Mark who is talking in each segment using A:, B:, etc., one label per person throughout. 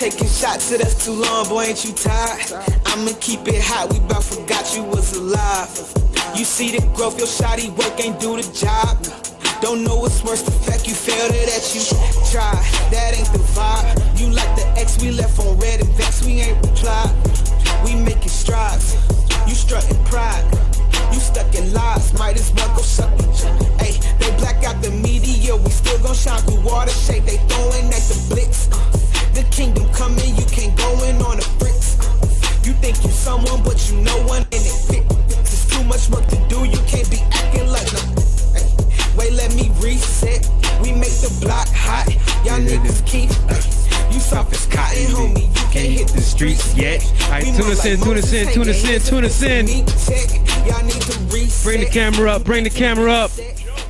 A: taking shots, it us too long, boy, ain't you tired? I'ma keep it hot, we bout forgot you was alive. You see the growth, your shoddy work ain't do the job. Don't know what's worse, the fact you failed it at you try. That ain't the vibe. You like the ex we left on red and vex, we ain't replied. We making strides, you strutting pride. You stuck in lies, might as well go suck each other. Ay, they black out the media, we still gon' shine through water shade. They throwing at the blitz. The kingdom coming, you can't go in on the bricks. You think you someone, but you no one in it fit. There's too much work to do, you can't be acting like no. Wait, let me reset. We make the block hot. Y'all niggas keep. You soft as cotton, homie. You can't hit the streets yet.
B: Alright, tune us in. Bring the camera up.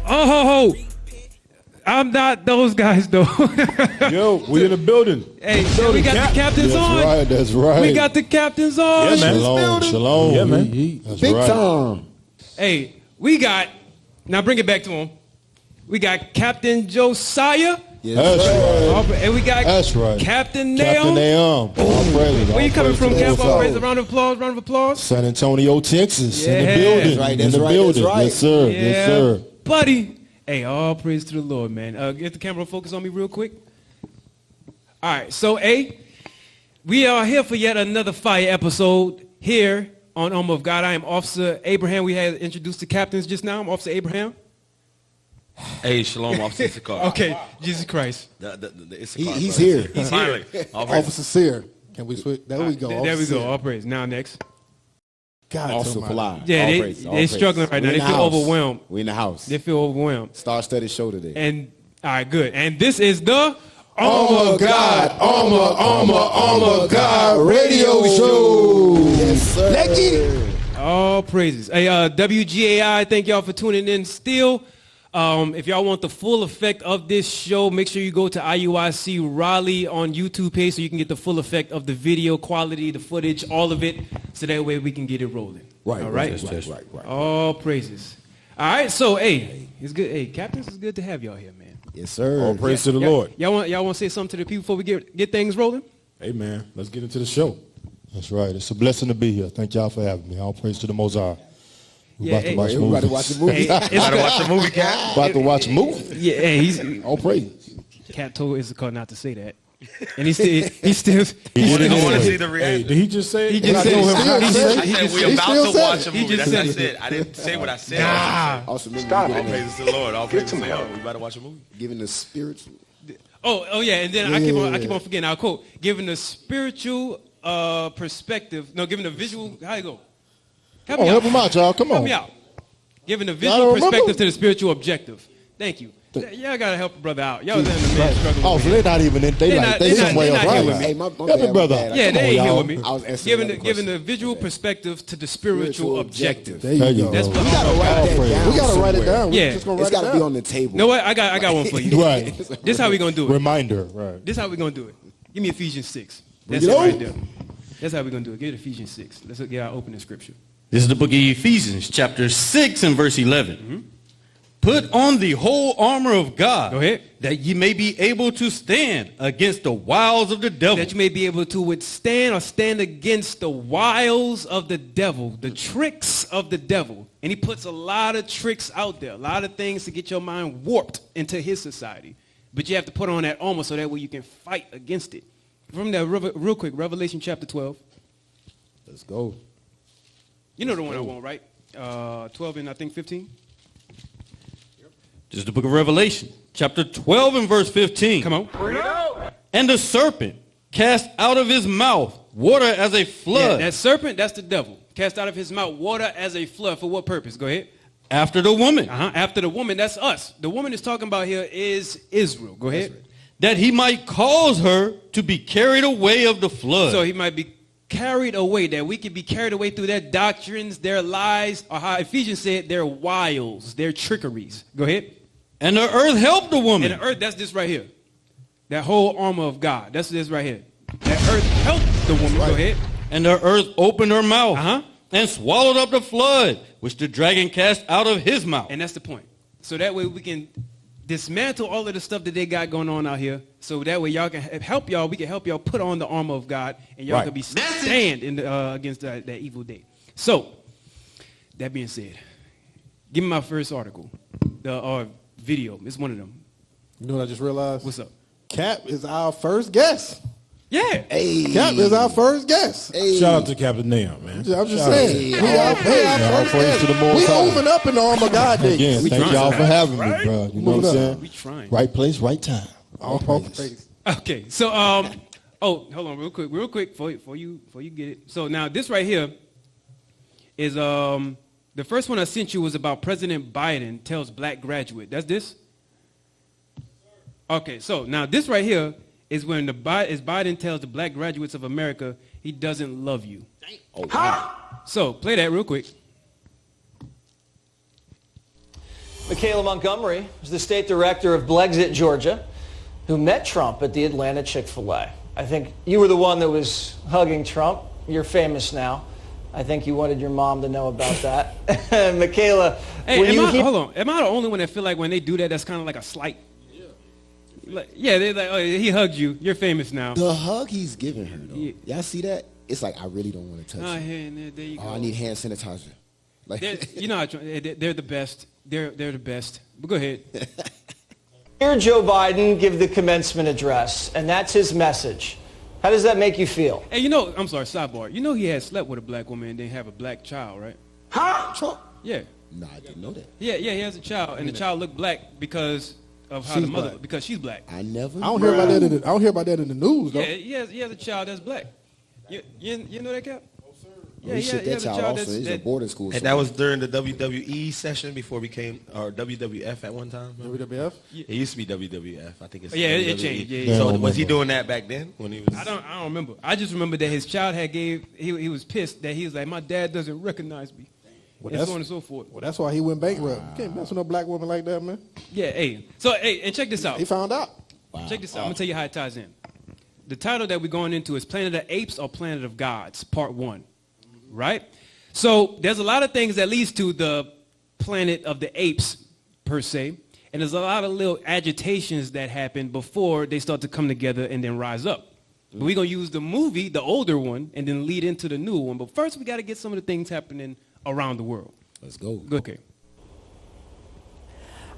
B: Oh, ho, ho. I'm not those guys, though.
C: Yo, we in the building.
B: Hey, so we got the captains on.
D: That's right.
B: We got the captains on.
C: Yeah, man.
D: Shalom.
C: Yeah, man.
D: That's
E: Big
D: right.
E: time.
B: Hey, we got, now bring it back to him. We got Captain Josiah.
D: That's right.
B: And we got
D: That's right.
B: Captain
D: Captain
B: Naum.
D: Naum.
B: Where you coming from, Cap? Always a round of applause.
D: San Antonio, Texas. In the
B: Yeah.
D: building.
E: That's right, that's
D: in the
E: right,
D: building.
E: that's right.
D: Yes, sir.
B: Yeah,
D: Yes, sir.
B: buddy. Hey, all praise to the Lord, man. Get the camera focus on me real quick. All right, so, we are here for yet another fire episode here on Armor of God. I am Officer Abraham. We had introduced the captains just now. I'm Officer Abraham.
F: Hey, shalom, Officer Issachar.
B: Okay, Jesus Christ.
F: The Issachar
E: He's
F: brother.
E: here.
B: He's
F: Finally.
B: here.
F: All praise.
E: Officer Sear. Can we switch? There we go.
B: There we
E: Officer
B: go.
E: Sear.
B: All praise. Now next.
E: God, Officer Fly.
B: Yeah, they're struggling right now. They feel overwhelmed.
E: We in the house.
B: They feel overwhelmed.
E: Star-studded show today.
B: And all right, good. And this is the
D: Armor God, Armor God radio show.
E: Yes, sir.
D: Let's get it.
B: all praises. Hey, WGAI, thank y'all for tuning in still. If y'all want the full effect of this show, make sure you go to IUIC Raleigh on YouTube page so you can get the full effect of the video quality, the footage, all of it, so that way we can get it rolling.
E: Right,
B: all right?
E: right.
B: All praises. All right, so, hey, it's good. Hey, captains, it's good to have y'all here, man.
E: Yes, sir.
C: All praise to the Lord.
B: Y'all want to say something to the people before we get things rolling?
C: Hey, man, let's get into the show.
D: That's right. It's a blessing to be here. Thank y'all for having me. All praise to the Most High. We're about to watch
E: Everybody
D: movies.
E: watch the movie.
F: Gotta watch the movie, Cap.
D: About to watch a movie.
B: Yeah, hey, he's
D: All praise.
B: Cat told Issachar not to say that, and he still
D: He did it
F: I want to
D: anyway.
F: see the
C: Hey,
F: reaction.
C: did he just say it?
B: He just
C: What I
B: said
C: told him not to
F: I
C: say?
F: said we're about to watch a
B: He
F: movie.
B: just
F: That's what I
B: said
F: said. I didn't say what I said.
E: Also,
F: All praises to the Lord. All praises to the Lord. We about to watch a movie.
E: giving the spiritual.
B: Oh yeah, and then I keep on forgetting. I'll quote: "Giving the spiritual perspective, no, giving the visual. How you go?
D: Come on, help him out, y'all. Come
B: Help
D: on.
B: me out. Giving the
D: Y'all
B: visual
D: don't
B: perspective
D: remember?
B: to the spiritual objective. Thank you. Y'all gotta help a brother out. Y'all was in the man struggle.
D: Oh,
B: with
D: so
B: me.
D: they're not even in. They somewhere
B: they
D: else,
B: not here
D: right?
B: with me.
E: Hey, my
D: Help
E: bad,
D: your brother
E: my
D: out.
E: bad.
B: Yeah,
D: Come
B: they
D: on,
B: ain't here
D: y'all.
B: with me.
E: I was answering
B: Giving
E: another
B: the
E: question.
B: visual perspective to the spiritual objective.
E: There
D: There
E: you
D: you
E: go.
B: That's
D: go.
B: what
E: We gotta
B: all
E: write that
D: praise.
E: down.
D: We gotta write it
E: somewhere.
D: down.
B: Yeah.
D: We're just gonna
E: It's
D: write it
E: gotta be
D: down.
E: on the table.
B: You know what? I got one for you.
D: Right.
B: This how we gonna do it.
D: Reminder. Right.
B: This how we gonna do it. Give me Ephesians 6.
D: Bring
B: That's
D: it
B: it right
D: on.
B: there. That's how we gonna do it. Get Ephesians 6. Let's get our opening scripture.
F: This is the book of Ephesians, chapter 6 and verse 11. Put on the whole armor of God.
B: Go ahead.
F: That ye may be able to stand against the wiles of the devil.
B: That you may be able to withstand or stand against the wiles of the devil, the tricks of the devil. And he puts a lot of tricks out there, a lot of things to get your mind warped into his society. But you have to put on that armor so that way you can fight against it. From there, real quick, Revelation chapter 12.
E: Let's go.
B: You know the one I want, right? 12 and I think 15.
F: This is the book of Revelation, chapter 12 and verse 15.
B: Come on.
F: And the serpent cast out of his mouth water as a
B: Yeah,
F: flood
B: that serpent, that's the devil. Cast out of his mouth water as a flood. For what purpose? Go ahead.
F: after the woman,
B: After the woman, that's us. The woman is talking about here is Israel. Go ahead.
F: that he might cause her to be carried away of the flood.
B: So he might be carried away, that we can be carried away through their doctrines, their lies, or how Ephesians said, their wiles, their trickeries. Go ahead.
F: And the earth helped the woman.
B: And the earth, that's this right here. That whole armor of God. That's this right here. That earth helped the woman. Go ahead.
F: And the earth opened her mouth and swallowed up the flood, which the dragon cast out of his mouth.
B: And that's the point. So that way we can dismantle all of the stuff that they got going on out here, so that way y'all can help y'all. We can help y'all put on the armor of God, and y'all can be stand against that evil day. So, that being said, give me my first article, or video. It's one of them.
G: You know what I just realized?
B: What's up?
G: Cap is our first guest.
B: Yeah.
E: Hey.
G: Cap is our first guest.
E: Hey.
C: Shout out to Captain Nam, man.
G: I'm just saying.
E: Hey.
G: We our
D: All
G: first
D: praise
G: guest.
D: to the Most
G: We
D: High.
G: moving up in the arm of God days.
D: Again, thank y'all for having me, bro. You know what I'm saying?
B: We trying.
D: Right place, right time.
G: All praise.
B: Okay, so oh, hold on, real quick, before you get it. So now this right here is the first one I sent you was about President Biden tells black graduate. That's this. Okay, so now this right here is when Biden tells the black graduates of America he doesn't love you.
E: Oh, wow.
B: So play that real quick.
H: Michaela Montgomery is the state director of Blexit, Georgia, who met Trump at the Atlanta Chick-fil-A. I think you were the one that was hugging Trump. You're famous now. I think you wanted your mom to know about that. Michaela,
B: Hey, hold on. Am I the only one that feel like when they do that, that's kind of like a slight? Yeah, they're like, oh, he hugged you. You're famous now.
E: The hug he's giving her, though.
B: Yeah.
E: Y'all see that? It's like, I really don't want to touch you.
B: There you go.
E: Oh, I need hand sanitizer. Like,
B: You know, they're the best. They're the best. But go ahead.
H: hear Joe Biden give the commencement address, and that's his message. How does that make you feel?
B: Hey, I'm sorry, sidebar. You know he had slept with a black woman and then have a black child, right?
E: Trump?
B: Yeah.
E: No, I didn't know that.
B: Yeah, he has a child, and the child looked black because of how
G: She's
B: the mother,
G: black.
B: because she's black.
E: I never.
G: I don't hear about that in the news, though.
B: Yeah, he has a child that's black. You know that, Cap? Yeah,
E: We shit that
B: has a
E: child also.
B: that's-
E: He's a boarding school.
I: And that was during the WWE session before it became, or WWF at one time. remember?
G: WWF?
I: It used to be WWF. I think it's
B: Yeah, it
I: WWE.
B: changed. Yeah.
I: So
D: Yeah, I
I: was he
D: remember.
I: doing that back then when he was?
B: I don't remember. I just remember that his child he was pissed that he was like, my dad doesn't recognize me.
G: Well,
B: And so on and so forth.
G: Well, that's why he went bankrupt. You can't mess with no black woman like that, man.
B: Yeah, and check this out.
G: He found out.
B: Check this out. I'm going to tell you how it ties in. The title that we're going into is Planet of Apes or Planet of Gods, Part 1. Right? So there's a lot of things that leads to the Planet of the Apes, per se. And there's a lot of little agitations that happen before they start to come together and then rise up. But we're going to use the movie, the older one, and then lead into the new one. But first, we got to get some of the things happening around the world.
E: Let's go.
B: Okay.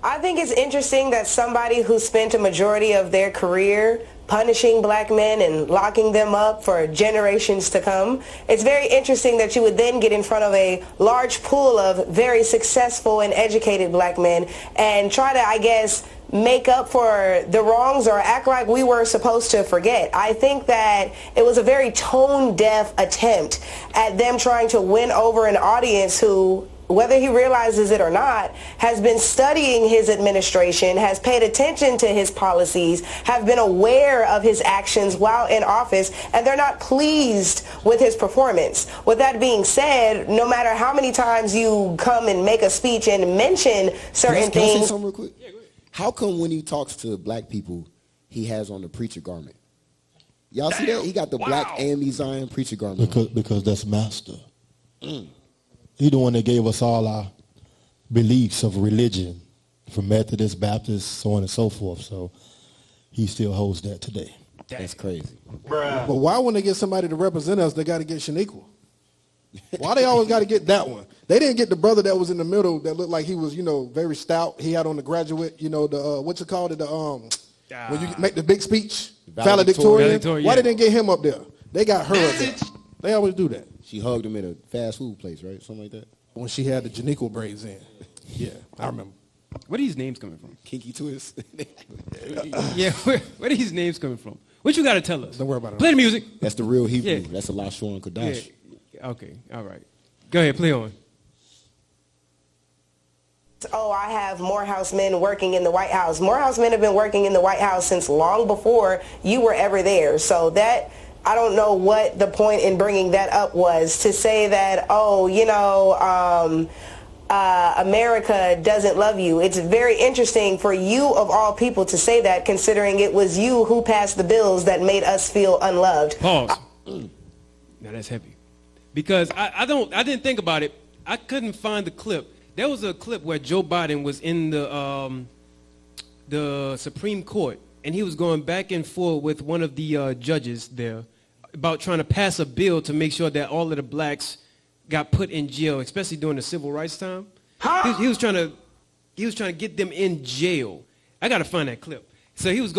J: I think it's interesting that somebody who spent a majority of their career punishing black men and locking them up for generations to come, it's very interesting that you would then get in front of a large pool of very successful and educated black men and try to, I guess, make up for the wrongs or act like we were supposed to forget. I think that it was a very tone-deaf attempt at them trying to win over an audience who, whether he realizes it or not, has been studying his administration, has paid attention to his policies, have been aware of his actions while in office, and they're not pleased with his performance. With that being said, no matter how many times you come and make a speech and mention certain
E: Can I say
J: things.
E: something real quick? Yeah, go ahead. How come when he talks to black people, he has on the preacher garment? Y'all see that? He got the black AME Zion preacher garment.
D: Because that's master. He the one that gave us all our beliefs of religion, from Methodist, Baptist, so on and so forth. So he still holds that today.
E: That's crazy.
G: But why when they get somebody to represent us, they got to get Shaniqua? Why they always got to get that one? They didn't get the brother that was in the middle that looked like he was, very stout. He had on the graduate, the what's it called? When you make the big speech, valedictorian.
B: Valedictorian,
G: Why
B: yeah.
G: they didn't get him up there? They got her up there. They always do that.
E: She hugged him in a fast food place, right? Something like that.
G: When she had the Janiqua braids in. Yeah, I remember.
B: Where are these names coming from?
E: Kinky twist.
B: Yeah, where are these names coming from? What you got to tell us?
G: Don't worry about it.
B: Play the music.
E: That's the real Hebrew.
B: Yeah.
E: That's a Lashon Kodash.
B: Yeah. Okay, all right. Go ahead, play on.
J: Oh, I have Morehouse men working in the White House. Morehouse men have been working in the White House since long before you were ever there. So that, I don't know what the point in bringing that up was, to say that, America doesn't love you. It's very interesting for you, of all people, to say that, considering it was you who passed the bills that made us feel unloved.
B: Pause. Now that's heavy. Because I didn't think about it. I couldn't find the clip. There was a clip where Joe Biden was in the the Supreme Court, and he was going back and forth with one of the judges there about trying to pass a bill to make sure that all of the blacks got put in jail, especially during the civil rights time. He was trying to get them in jail. I got to find that clip. So he was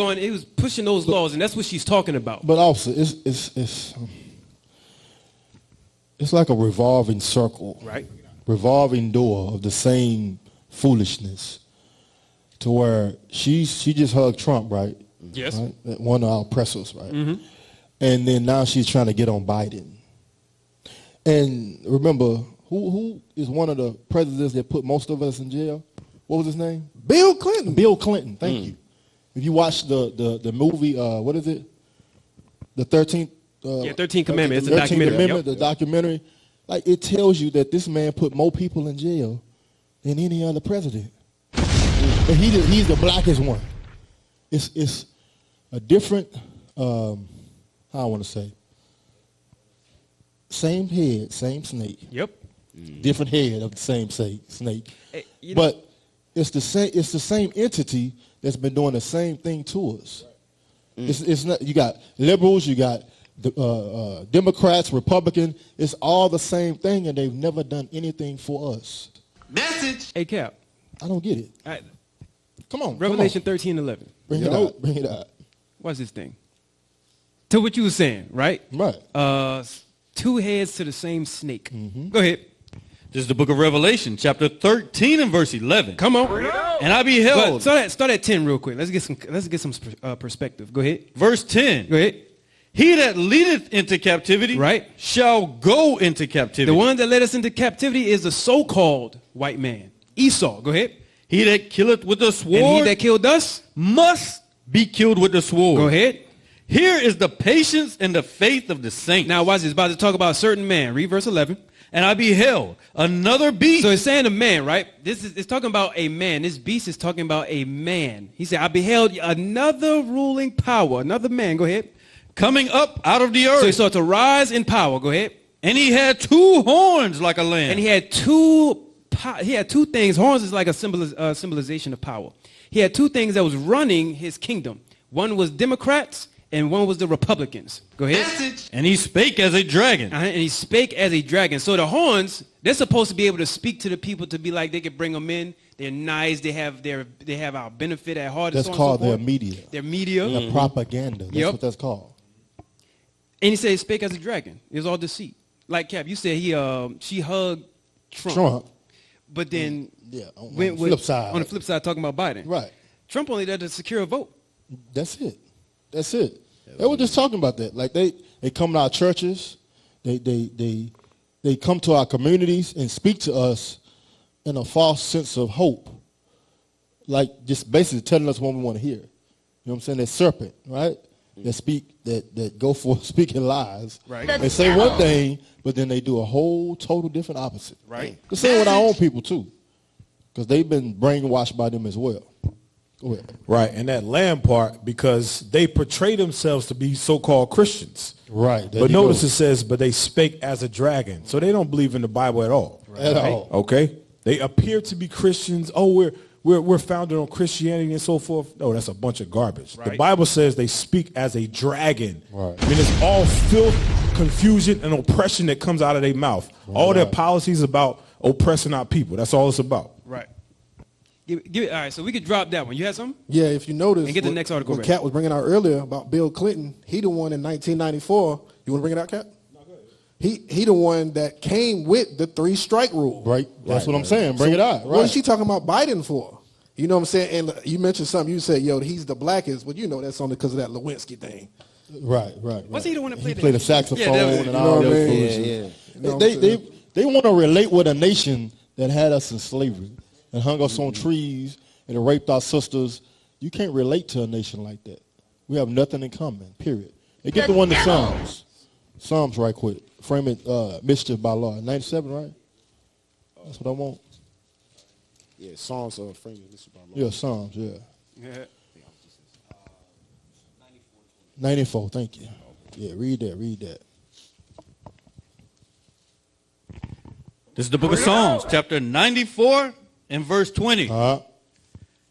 B: pushing those laws, and that's what she's talking about.
D: But also, it's like a revolving circle,
B: right?
D: Revolving door of the same foolishness. To where she just hugged Trump, right?
B: Yes.
D: Right? One of our oppressors, right?
B: Mm-hmm.
D: And then now she's trying to get on Biden. And remember, who is one of the presidents that put most of us in jail? What was his name?
G: Bill Clinton.
D: Bill Clinton. Thank you. If you watch the movie, what is it? The 13th.
B: 13th Commandment. It's a documentary.
D: Amendment, the documentary. Like, it tells you that this man put more people in jail than any other president. And he's the blackest one. It's a different, how I want to say, same head, same snake.
B: Yep.
D: Different head of the same snake.
B: Hey,
D: but it's the same entity that's been doing the same thing to us. It's not. You got liberals, you got Democrats, Republicans. It's all the same thing, and they've never done anything for us.
B: Message. Hey, Cap.
D: I don't get it. Come on.
B: Revelation 13:11.
D: Bring it out. Bring it out.
B: What's this thing? To what you were saying, right?
D: Right.
B: Two heads to the same snake. Mm-hmm. Go ahead.
F: This is the book of Revelation, chapter 13 and verse 11.
B: Come on.
F: And I beheld.
B: Start at 10 real quick. Let's get some perspective. Go ahead.
F: Verse 10.
B: Go ahead.
F: He that leadeth into captivity,
B: right,
F: shall go into captivity.
B: The one that led us into captivity is the so-called white man, Esau. Go ahead.
F: He that killeth with the sword,
B: and he that killed us,
F: must be killed with the sword.
B: Go ahead.
F: Here is the patience and the faith of the saints.
B: Now watch this. It's about to talk about a certain man. Read verse 11.
F: And I beheld another beast.
B: So it's saying a man, right? It's talking about a man. This beast is talking about a man. He said, I beheld another ruling power, another man. Go ahead.
F: Coming up out of the earth.
B: So he started to rise in power. Go ahead.
F: And he had two horns like a lamb.
B: And he had two things. Horns is like a symbolization of power. He had two things that was running his kingdom. One was Democrats and one was the Republicans. Go ahead.
F: Message. And he spake as a dragon.
B: And he spake as a dragon. So the horns, they're supposed to be able to speak to the people to be like they could bring them in. They're nice. They have our benefit at heart.
D: That's called their media.
B: Their media.
D: Their propaganda. That's what that's called.
B: And he said he spake as a dragon. It was all deceit. Like Cap, you said she hugged Trump. But then
D: on the flip side,
B: talking about Biden.
D: Right.
B: Trump only did to secure a vote.
D: That's it. They were just talking about that. Like they come to our churches, they come to our communities and speak to us in a false sense of hope. Like just basically telling us what we want to hear. You know what I'm saying? That serpent, right? That go for speaking lies.
B: Right.
D: They say one thing, but then they do a whole total different opposite.
B: Right.
D: The same with our own people too, because they've been brainwashed by them as well. Go ahead.
C: Right, and that lamb part, because they portray themselves to be so-called Christians.
D: Right.
C: But notice it says, but they spake as a dragon. So they don't believe in the Bible at all.
D: Right. At all.
C: Okay? They appear to be Christians. Oh, we're founded on Christianity and so forth. No, that's a bunch of garbage.
B: Right.
C: The Bible says they speak as a dragon.
D: Right.
C: I mean, it's all filth, confusion, and oppression that comes out of their mouth. Right. All their policies about oppressing our people. That's all it's about.
B: Right. Give it, all right, so we could drop that one. You had something?
G: Yeah, if you notice,
B: and get the next article.
G: What Kat was bringing out earlier about Bill Clinton, he the one in 1994. You want to bring it out, Kat? No, go ahead. He the one that came with the 3-strike rule.
D: Right. That's what I'm saying. Bring it out. Right.
G: What is she talking about Biden for? You know what I'm saying? And you mentioned something. You said, yo, he's the blackest. Well, you know that's only because of that Lewinsky thing.
D: Right.
B: Was he the one that played?
D: He played the saxophone and all that foolishness. They want to relate with a nation that had us in slavery and hung us on trees and raped our sisters. You can't relate to a nation like that. We have nothing in common, period. They get the one to Psalms. Psalms right quick. Frame it, mischief by law. 97, right? That's what I want.
E: Yeah, Psalms frame it, mischief by law.
D: Yeah, Psalms, yeah. 94, thank you. Yeah, read that.
F: This is the book of Psalms, chapter 94 and verse 20.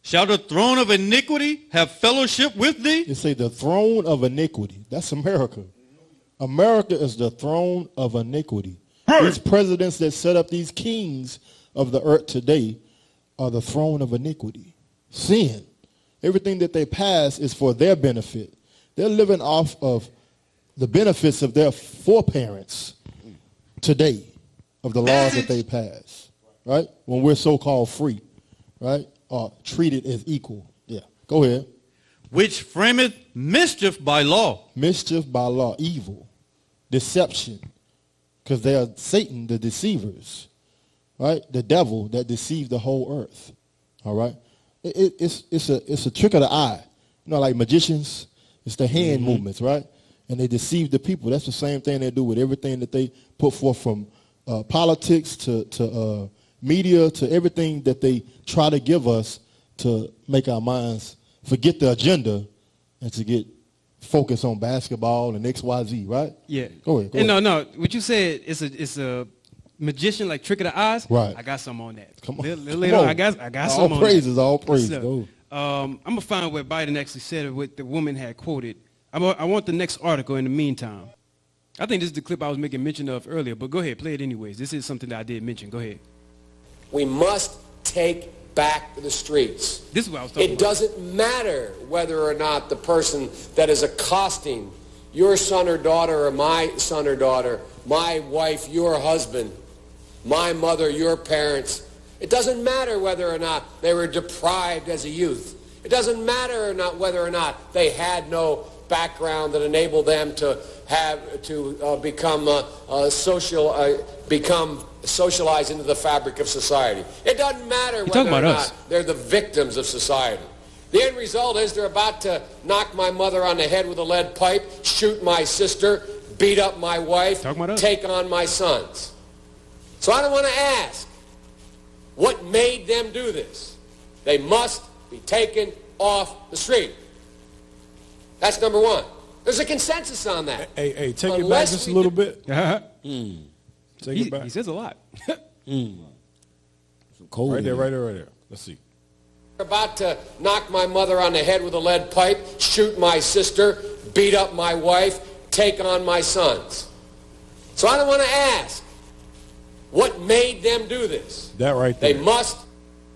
F: Shall the throne of iniquity have fellowship with thee?
D: It say the throne of iniquity. That's America. America is the throne of iniquity. These presidents that set up these kings of the earth today are the throne of iniquity. Sin. Everything that they pass is for their benefit. They're living off of the benefits of their foreparents today, of the laws that they pass, right? When we're so-called free, right? Or treated as equal. Yeah, go ahead.
F: Which frameth mischief by law.
D: Mischief by law, evil, deception, because they are Satan, the deceivers, right? The devil that deceived the whole earth, all right? It's a trick of the eye. You know, like magicians, it's the hand movements, right? And they deceive the people. That's the same thing they do with everything that they put forth, from politics to media, to everything that they try to give us to make our minds forget the agenda and to get focused on basketball and XYZ, right?
B: Yeah.
D: Go ahead.
B: No. What you said, it's a magician, like trick of the eyes.
D: Right.
B: I got some on that.
D: Come on.
B: Later on, I got some on that.
D: All praises.
B: So, I'm going to find where Biden actually said it, what the woman had quoted. I want the next article in the meantime. I think this is the clip I was making mention of earlier, but go ahead, play it anyways. This is something that I did mention. Go ahead.
K: We must take back the streets.
B: This is what I was talking about.
K: It doesn't matter whether or not the person that is accosting your son or daughter, or my son or daughter, my wife, your husband, my mother, your parents. It doesn't matter whether or not they were deprived as a youth. It doesn't matter or not whether or not they had no background that enabled them to become socialized into the fabric of society. It doesn't matter whether or not they're the victims of society. The end result is they're about to knock my mother on the head with a lead pipe, shoot my sister, beat up my wife, take on my sons. So I don't want to ask what made them do this. They must be taken off the street. That's number one. There's a consensus on that.
C: Hey, take it back just a little bit. Take it back.
B: He says a lot.
C: Right there. Let's see.
K: They're about to knock my mother on the head with a lead pipe, shoot my sister, beat up my wife, take on my sons. So I don't want to ask what made them do this.
C: That right there.
K: They must.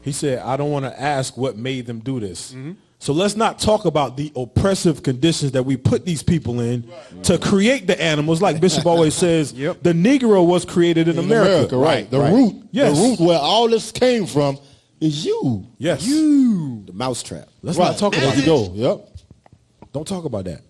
C: He said, I don't want to ask what made them do this. So let's not talk about the oppressive conditions that we put these people in to create the animals. Like Bishop always says, the Negro was created in America.
D: Right. The root where all this came from is you.
C: Yes.
E: You. The mousetrap.
C: Let's not talk about
D: it. Yep.
C: Don't talk about that.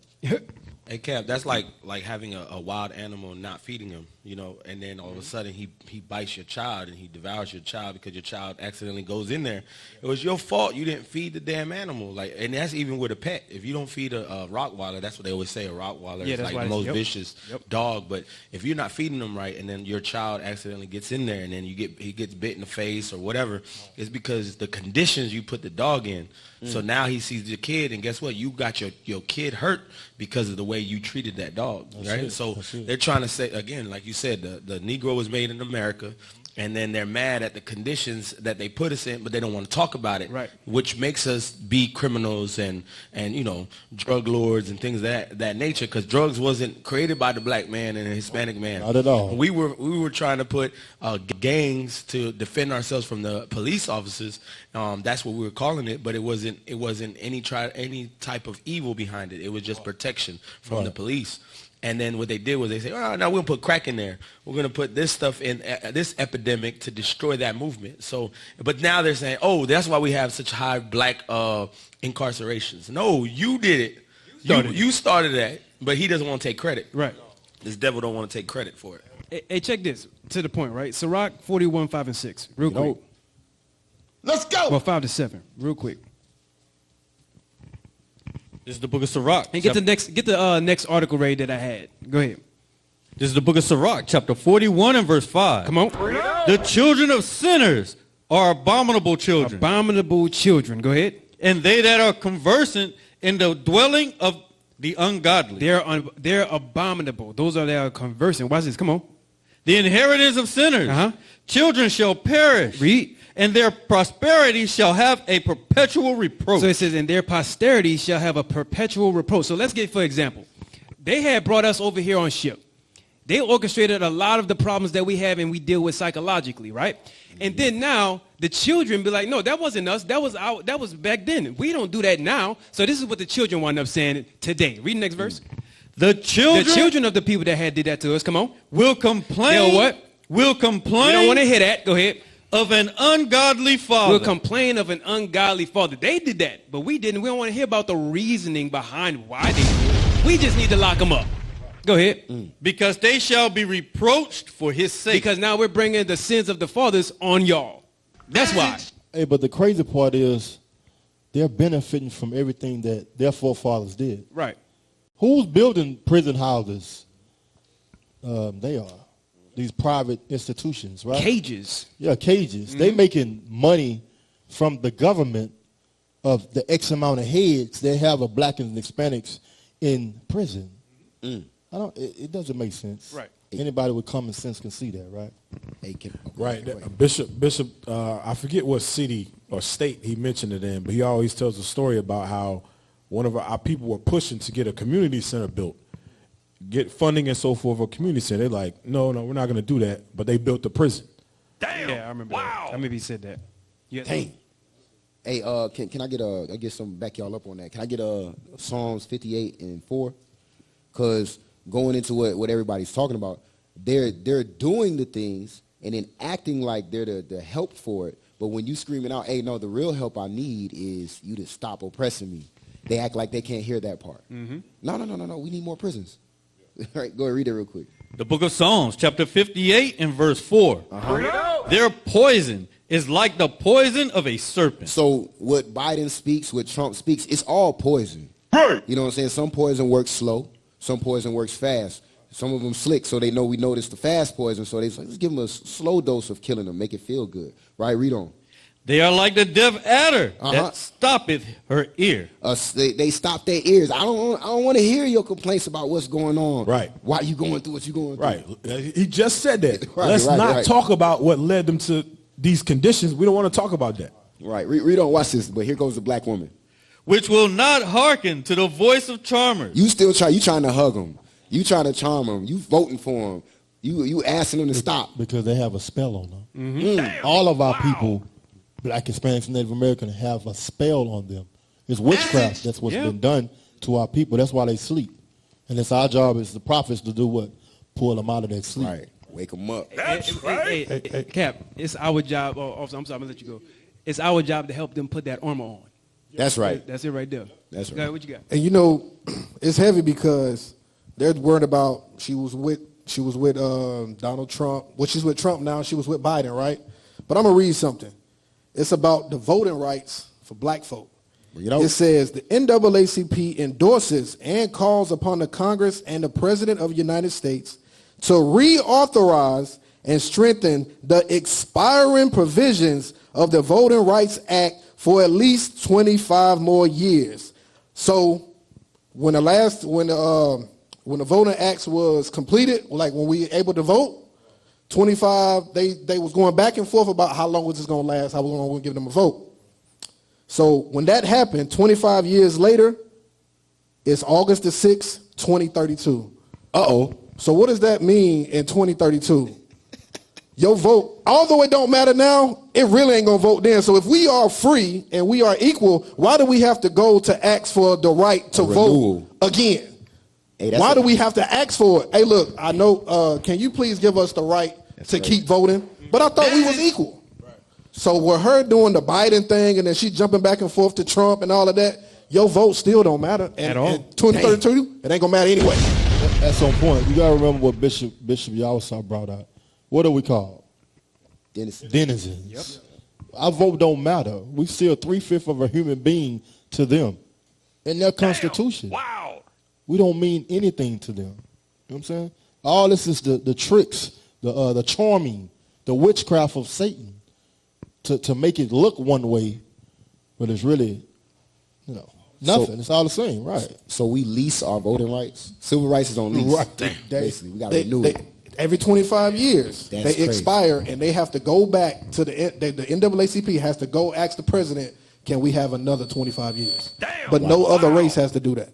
I: Hey, Cap, that's like having a wild animal and not feeding him, you know, and then all of a sudden he bites your child and he devours your child because your child accidentally goes in there. It was your fault. You didn't feed the damn animal. Like, and that's even with a pet. If you don't feed a Rottweiler, that's what they always say, a Rottweiler is like the most vicious dog. But if you're not feeding them right and then your child accidentally gets in there and then he gets bit in the face or whatever, it's because the conditions you put the dog in. So now he sees your kid, and guess what? You got your kid hurt because of the way you treated that dog, right? So they're trying to say, again, like you said, the Negro was made in America, and then they're mad at the conditions that they put us in, but they don't want to talk about it, which makes us be criminals and you know, drug lords and things of that nature, because drugs wasn't created by the black man and the Hispanic man.
D: Not at all.
C: Oh.
D: We
C: We were trying to put gangs to defend ourselves from the police officers. That's what we were calling it, but it wasn't any type of evil behind it. It was just protection from the police. And then what they did was they said, oh, no, we're going to put crack in there. We're going to put this stuff in, this epidemic to destroy that movement. So, but now they're saying, oh, that's why we have such high black incarcerations. No, you did it. You started that, but he doesn't want to take credit.
B: Right.
C: This devil don't want to take credit for it.
B: Hey, check this. To the point, right? Sirach 41, 5, and 6. Real quick.
E: Let's go.
B: Well, 5 to 7. Real quick.
F: This is the book of Sirach.
B: And get the next article read that I had. Go ahead.
F: This is the book of Sirach, chapter 41 and verse 5.
B: Come on.
F: The children of sinners are abominable children.
B: Abominable children. Go ahead.
F: And they that are conversant in the dwelling of the ungodly.
B: They're abominable. Those are that are conversant. Watch this. Come on.
F: The inheritance of sinners. Children shall perish.
B: Read.
F: and their prosperity shall have a perpetual reproach.
B: So it says, and their posterity shall have a perpetual reproach. So let's get, for example, they had brought us over here on ship. They orchestrated a lot of the problems that we have and we deal with psychologically, right? And then now the children be like, no, that wasn't us. That was back then. We don't do that now. So this is what the children wind up saying today. Read the next verse.
F: The children
B: of the people that had did that to us, come on.
F: Will complain.
B: They'll what?
F: Will complain.
B: We don't want to hear that. Go ahead.
F: Of an ungodly father.
B: We'll complain of an ungodly father. They did that, but we didn't. We don't want to hear about the reasoning behind why they did it. We just need to lock them up. Go ahead.
F: Because they shall be reproached for his sake.
B: Because now we're bringing the sins of the fathers on y'all. That's why.
D: Hey, but the crazy part is they're benefiting from everything that their forefathers did.
B: Right.
D: Who's building prison houses? They are. These private institutions, right?
B: Cages.
D: Yeah, cages. They making money from the government of the X amount of heads they have of black and Hispanics in prison. It doesn't make sense.
B: Right.
D: Anybody with common sense can see that, right?
L: Right. Bishop, I forget what city or state he mentioned it in, but he always tells a story about how one of our people were pushing to get a community center built, get funding and so forth for a community center. They're like, no, we're not going to do that. But they built the prison.
B: Damn. Yeah, I remember that. I remember he said that. Yeah.
E: Dang. Hey, can I get some back y'all up on that? Can I get Psalms 58 and 4? Because going into what everybody's talking about, they're doing the things and then acting like they're the help for it. But when you screaming out, hey, no, the real help I need is you to stop oppressing me. They act like they can't hear that part. No. We need more prisons. All right, go ahead, read it real quick.
F: The book of Psalms, chapter 58 and verse 4. Their poison is like the poison of a serpent.
E: So what Biden speaks, what Trump speaks, it's all poison. Right. You know what I'm saying? Some poison works slow. Some poison works fast. Some of them slick, so they know we notice the fast poison. So they say, let's give them a slow dose of killing them, make it feel good. Right, read on.
F: They are like the deaf adder that stoppeth her ear.
E: They stop their ears. I don't want to hear your complaints about what's going on.
L: Right.
E: Why you going through what you going through.
L: Right. He just said that. Let's not talk about what led them to these conditions. We don't want to talk about that.
E: Right. Read on. Watch this. But here goes the black woman.
F: Which will not hearken to the voice of charmers.
E: You still you trying to hug them. You trying to charm them. You voting for them. You asking them to stop.
D: Because they have a spell on them. All of our people, black, Hispanics, and Native American, have a spell on them. It's witchcraft. That's what's been done to our people. That's why they sleep. And it's our job as the prophets to do what? Pull them out of that sleep.
E: Right. Wake them up.
B: Hey, Cap, it's our job. I'm sorry, I'm going to let you go. It's our job to help them put that armor on.
E: That's right.
B: That's it right there.
E: That's right.
B: Go ahead, what you got?
G: And you know, it's heavy because they're worried about she was with Donald Trump. Well, she's with Trump now. She was with Biden, right? But I'm going to read something. It's about the voting rights for black folk. It says the NAACP endorses and calls upon the Congress and the President of the United States to reauthorize and strengthen the expiring provisions of the Voting Rights Act for at least 25 more years. So when the Voting Act was completed, like when we were able to vote, 25, they was going back and forth about how long was this going to last, how long we going to give them a vote. So when that happened, 25 years later, it's August the 6th, 2032. So what does that mean in 2032? Your vote, although it don't matter now, it really ain't going to vote then. So if we are free and we are equal, why do we have to go to ask for the right to vote again? Why do we have to ask for it? Hey, look, I know, can you please give us the right to keep voting? But I thought we was equal. So with her doing the Biden thing and then she jumping back and forth to Trump and all of that, your vote still don't matter. And, at all. 2032, it ain't going to matter anyway.
D: That's on point. You got to remember what Bishop Yawasar brought out. What are we called? Denizens. Yep. Our vote don't matter. We still 3/5 of a human being to them. In their constitution.
F: Wow.
D: We don't mean anything to them. You know what I'm saying? All this is the tricks, the charming, the witchcraft of Satan to make it look one way, but it's really, nothing. So, it's all the same, right?
E: So we lease our voting rights. Civil rights is on lease.
D: Right.
E: Basically, we got to renew it.
G: Every 25 years,
E: That's
G: they
E: crazy.
G: expire, and they have to go back to the NAACP has to go ask the president, can we have another 25 years?
I: Damn,
G: but no other race has to do that.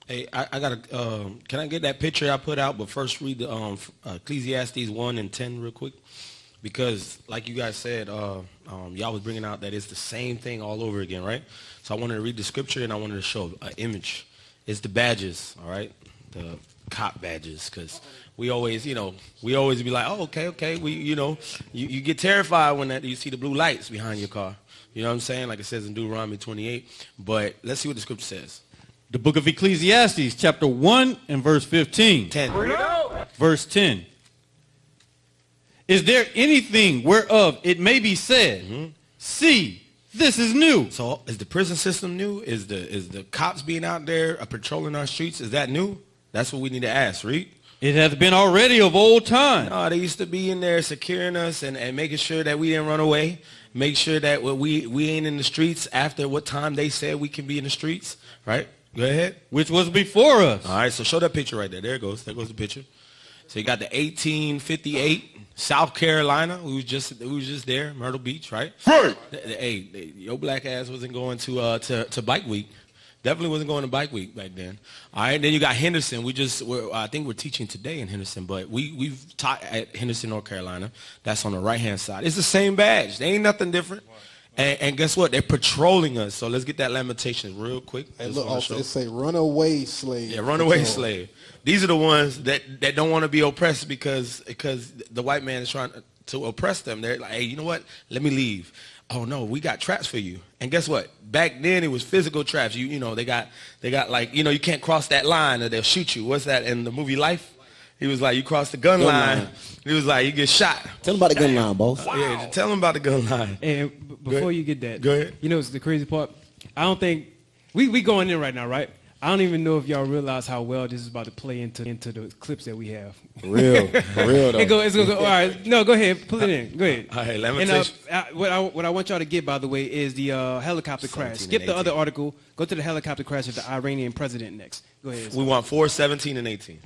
I: Hey, I got to, can I get that picture I put out, but first read the Ecclesiastes 1 and 10 real quick? Because like you guys said, y'all was bringing out that it's the same thing all over again, right? So I wanted to read the scripture and I wanted to show an image. It's the badges, all right? The cop badges, because we always, be like, oh, okay. You get terrified when you see the blue lights behind your car. You know what I'm saying? Like it says in Deuteronomy 28. But let's see what the scripture says.
F: The book of Ecclesiastes, chapter 1 and verse 15.
I: 10.
F: Verse 10. Is there anything whereof it may be said, see, this is new?
I: So is the prison system new? Is the cops being out there patrolling our streets, is that new? That's what we need to ask, read.
F: It hath been already of old time.
I: No, they used to be in there securing us and making sure that we didn't run away. Make sure that we ain't in the streets after what time they said we can be in the streets, right? Go ahead.
F: Which was before us.
I: All right, so show that picture right there. There it goes. There goes the picture. So you got the 1858 South Carolina. We was just there, Myrtle Beach, right?
L: Right.
I: Hey, your black ass wasn't going to Bike Week. Definitely wasn't going to Bike Week back then. All right, then you got Henderson. I think we're teaching today in Henderson, but we've taught at Henderson, North Carolina. That's on the right-hand side. It's the same badge. They ain't nothing different. And guess what? They're patrolling us. So let's get that lamentation real quick.
G: Hey, look, also, it say runaway slave.
I: Yeah, runaway slave. These are the ones that don't want to be oppressed because the white man is trying to oppress them. They're like, hey, you know what? Let me leave. Oh no, we got traps for you. And guess what? Back then it was physical traps. They got like, you can't cross that line or they'll shoot you. What's that in the movie Life? He was like, you cross the gun line. He was like, you get shot.
E: Tell him about the gun line, boss.
I: Wow. Yeah, tell him about the gun line.
B: And before you get that,
I: go ahead.
B: It's the crazy part. I don't think we going in right now, right? I don't even know if y'all realize how well this is about to play into the clips that we have.
E: For real though.
B: It's gonna go. All right, no, go ahead, pull it in. Go ahead.
I: All right, lamentation.
B: And what I want y'all to get, by the way, is the helicopter crash. Skip the other article. Go to the helicopter crash of the Iranian president next. Go ahead.
I: We want 4, 17, and 18.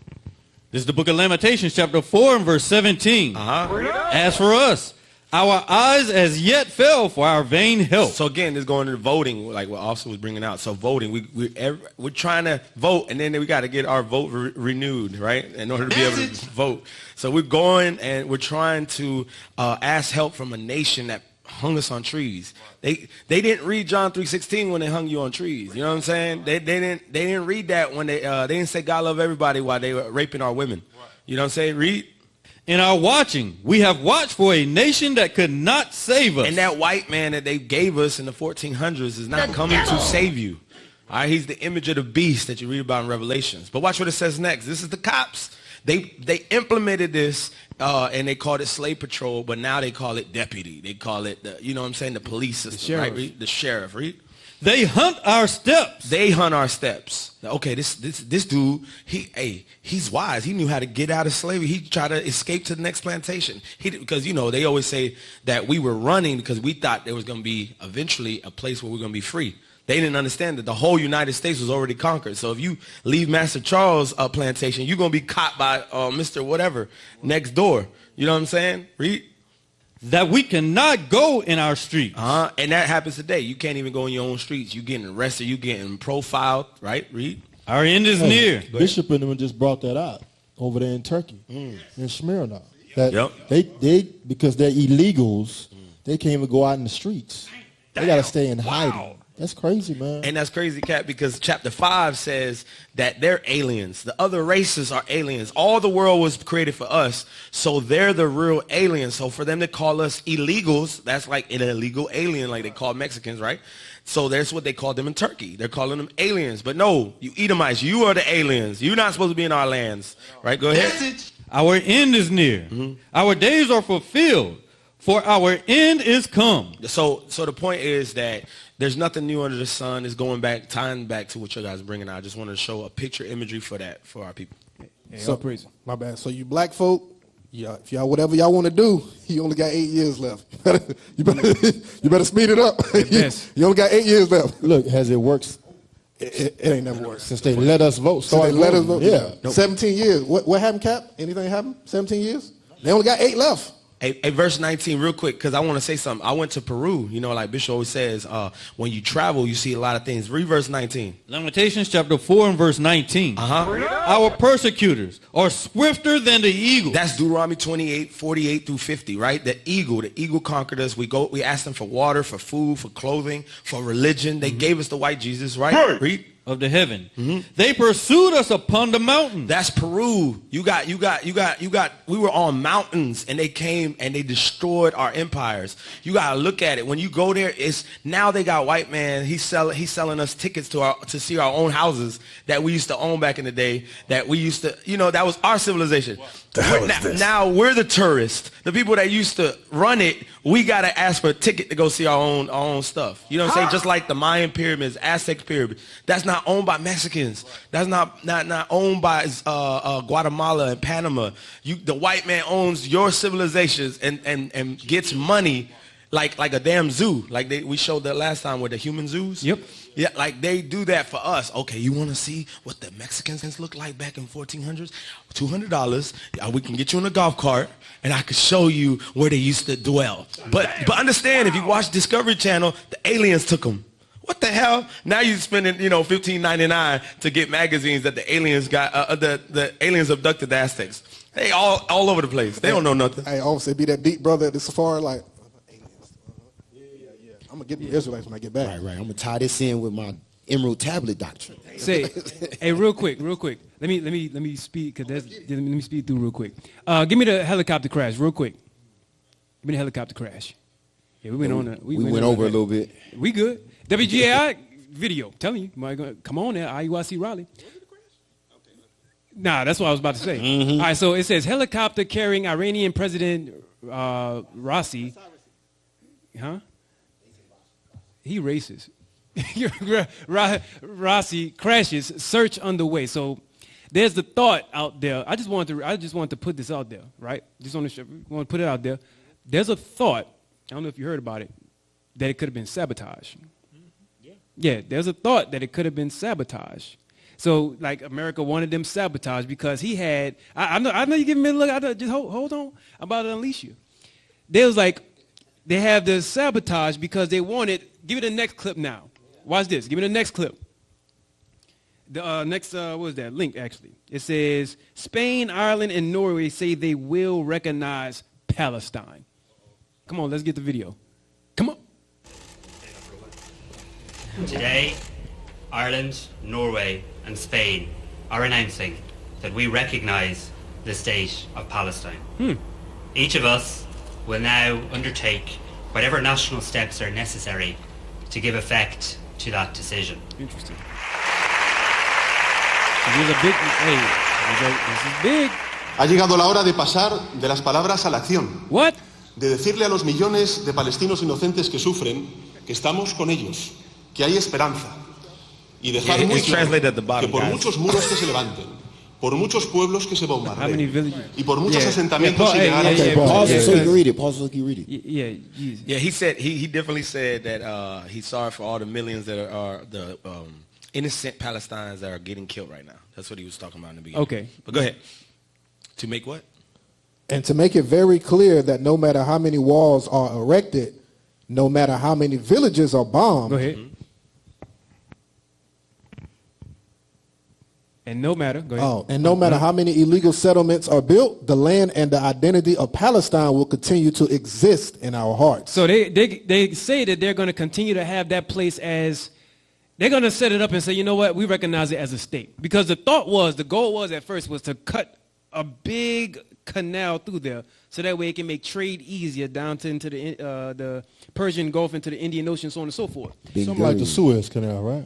F: This is the book of Lamentations, chapter 4 and verse 17. As for us, our eyes as yet fell for our vain help.
I: So again, this going to voting, like what Austin was bringing out. So voting, we're trying to vote, and then we got to get our vote renewed, right, in order to be able to vote. So we're going and we're trying to ask help from a nation that hung us on trees. They didn't read John 3:16 when they hung you on trees. You know what I'm saying? They didn't read that when they didn't say God love everybody while they were raping our women. You know what I'm saying? Read.
F: In our watching, we have watched for a nation that could not save us.
I: And that white man that they gave us in the 1400s is not coming to save you. All right, he's the image of the beast that you read about in Revelations. But watch what it says next. This is the cops. They implemented this and they called it slave patrol, but now they call it deputy. They call it the police system, right? Read? The sheriff, read.
F: They hunt our steps.
I: They hunt our steps. Okay, this dude, he's wise. He knew how to get out of slavery. He tried to escape to the next plantation. Because they always say that we were running because we thought there was going to be eventually a place where we're going to be free. They didn't understand that the whole United States was already conquered. So if you leave Master Charles' plantation, you're going to be caught by Mr. Whatever next door. You know what I'm saying? Read.
F: That we cannot go in our streets.
I: And that happens today. You can't even go in your own streets. You're getting arrested. You're getting profiled. Right? Read.
F: Our end is near.
D: Bishop and them just brought that out over there in Turkey, in Smyrna.
I: Yep.
D: They because they're illegals, they can't even go out in the streets. They got to stay in hiding. That's crazy, man.
I: And that's crazy, Cat, because chapter 5 says that they're aliens. The other races are aliens. All the world was created for us, so they're the real aliens. So for them to call us illegals, that's like an illegal alien, like they call Mexicans, right? So that's what they call them in Turkey. They're calling them aliens. But no, you Edomites, you are the aliens. You're not supposed to be in our lands, right? Go ahead.
F: Our end is near. Our days are fulfilled, for our end is come.
I: So the point is that there's nothing new under the sun. It's tying back to what you guys are bringing out. I just wanted to show a picture imagery for that, for our people.
G: So praise. My bad. So you black folk, if y'all whatever y'all want to do, you only got 8 years left. you better speed it up. You only got 8 years left.
D: Look, as it works
G: It ain't never worked.
D: Since they let us vote,
G: They let us vote.
D: Yeah.
G: 17 years. What happened, Cap? Anything happened? 17 years? They only got 8 left.
C: Hey, verse 19, real quick, because I want to say something. I went to Peru. You know, like Bishop always says, when you travel, you see a lot of things. Read verse 19.
F: Lamentations chapter 4 and verse 19. Our persecutors are swifter than the eagle.
C: That's Deuteronomy 28, 48 through 50, right? The eagle conquered us. We asked them for water, for food, for clothing, for religion. They gave us the white Jesus, right? Read.
F: Of the heaven. They pursued us upon the mountain.
C: That's Peru. You got, we were on mountains and they came and they destroyed our empires. You got to look at it. When you go there, now they got white man. He's selling us tickets to see our own houses that we used to own back in the day, that we used to, that was our civilization. Now we're the tourists. The people that used to run it, we got to ask for a ticket to go see our own stuff. You know what I'm saying? Just like the Mayan pyramids, Aztec pyramid. That's not owned by Mexicans. That's not owned by Guatemala and Panama. The white man owns your civilizations and gets money like a damn zoo. Like we showed that last time with the human zoos.
B: Yep.
C: Yeah, like they do that for us. Okay, you want to see what the Mexicans looked like back in 1400s? $200. We can get you in a golf cart, and I can show you where they used to dwell. But understand, if you watch Discovery Channel, the aliens took them. What the hell? Now you're spending, $15.99 to get magazines that the aliens got. The aliens abducted the Aztecs. Hey, all over the place. They don't know nothing.
G: Hey, obviously, be that deep brother at the safari, like. I'm gonna get the Israelites when I get back.
E: Right. I'm gonna tie this in with my Emerald Tablet doctrine.
B: Say, hey, real quick. Let me speed let me speed through real quick. Give me the helicopter crash real quick. Give me the helicopter crash. Yeah, we went on that.
E: We went over a little bit.
B: We good. WGAI video. Telling you, come on there. IUIC Raleigh. Nah, that's what I was about to say. All right, so it says helicopter carrying Iranian President Rossi. Huh? He racist. Rossi crashes. Search underway. So there's the thought out there. I just wanted to put this out there, right? Just want to put it out there. There's a thought. I don't know if you heard about it, that it could have been sabotage. Yeah, there's a thought that it could have been sabotage. So, like, America wanted them sabotage because he had. I know you giving me a look. Just hold on. I'm about to unleash you. They was like, they have the sabotage because they wanted. Give me the next clip now. Watch this. Give me the next clip. The next, what was that? Link, actually. It says, Spain, Ireland, and Norway say they will recognize Palestine. Come on, let's get the video. Come on.
M: Today, Ireland, Norway, and Spain are announcing that we recognize the state of Palestine. Each of us will now undertake whatever national steps are necessary to give effect to that decision.
B: Interesting. This is big.
N: Ha llegado la hora de pasar de las palabras a la acción.
B: What?
N: De decirle a los millones de palestinos inocentes que sufren que estamos con ellos, que hay esperanza. Y dejar muy claro que por muchos muros que se levanten, por muchos pueblos que se bombardeen, y por muchos asentamientos ilegales.
E: Pause so you can read it. Pause so you can read it.
C: Yeah, he said he definitely said that he's sorry for all the millions that are the innocent Palestinians that are getting killed right now. That's what he was talking about in the beginning.
B: Okay.
C: But go ahead. To make what?
G: And to make it very clear that no matter how many walls are erected, no matter how many villages are bombed.
B: Go ahead. And no matter, go ahead.
G: And no matter how many illegal settlements are built, the land and the identity of Palestine will continue to exist in our hearts.
B: So they say that they're going to continue to have that place as, they're going to set it up and say, you know what, we recognize it as a state. Because the goal was at first was to cut a big canal through there so that way it can make trade easier down to into the Persian Gulf, into the Indian Ocean, so on and so forth.
D: Something like the Suez Canal, right?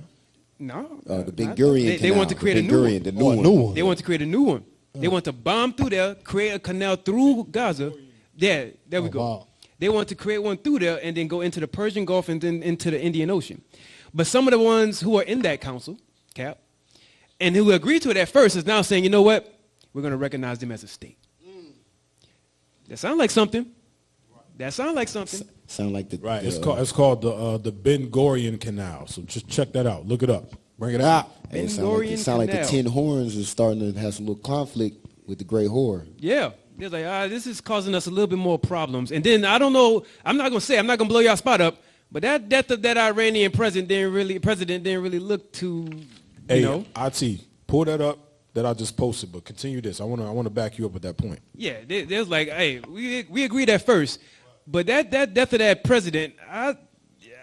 B: No.
E: The Ben Gurion
B: They want to create a new
E: one.
B: They want to create a new one. They want to bomb through there, create a canal through Gaza. Yeah, there we go. Wow. They want to create one through there and then go into the Persian Gulf and then into the Indian Ocean. But some of the ones who are in that council, Cap, and who agreed to it at first is now saying, you know what? We're going to recognize them as a state. That sounds like something.
E: Sound like the
L: right. It's called the Ben Gurion Canal. So just check that out. Look it up.
G: Bring it out.
E: Hey, it sound like the 10 horns is starting to have some little conflict with the great whore.
B: Yeah. They're like, this is causing us a little bit more problems. And then, I don't know, I'm not going to blow y'all spot up, but that death of that Iranian president didn't really look too, you know.
L: IT, pull that up that I just posted, but continue this. I want to back you up with that point.
B: Yeah, they was like, hey, we agreed at first, but that death of that president,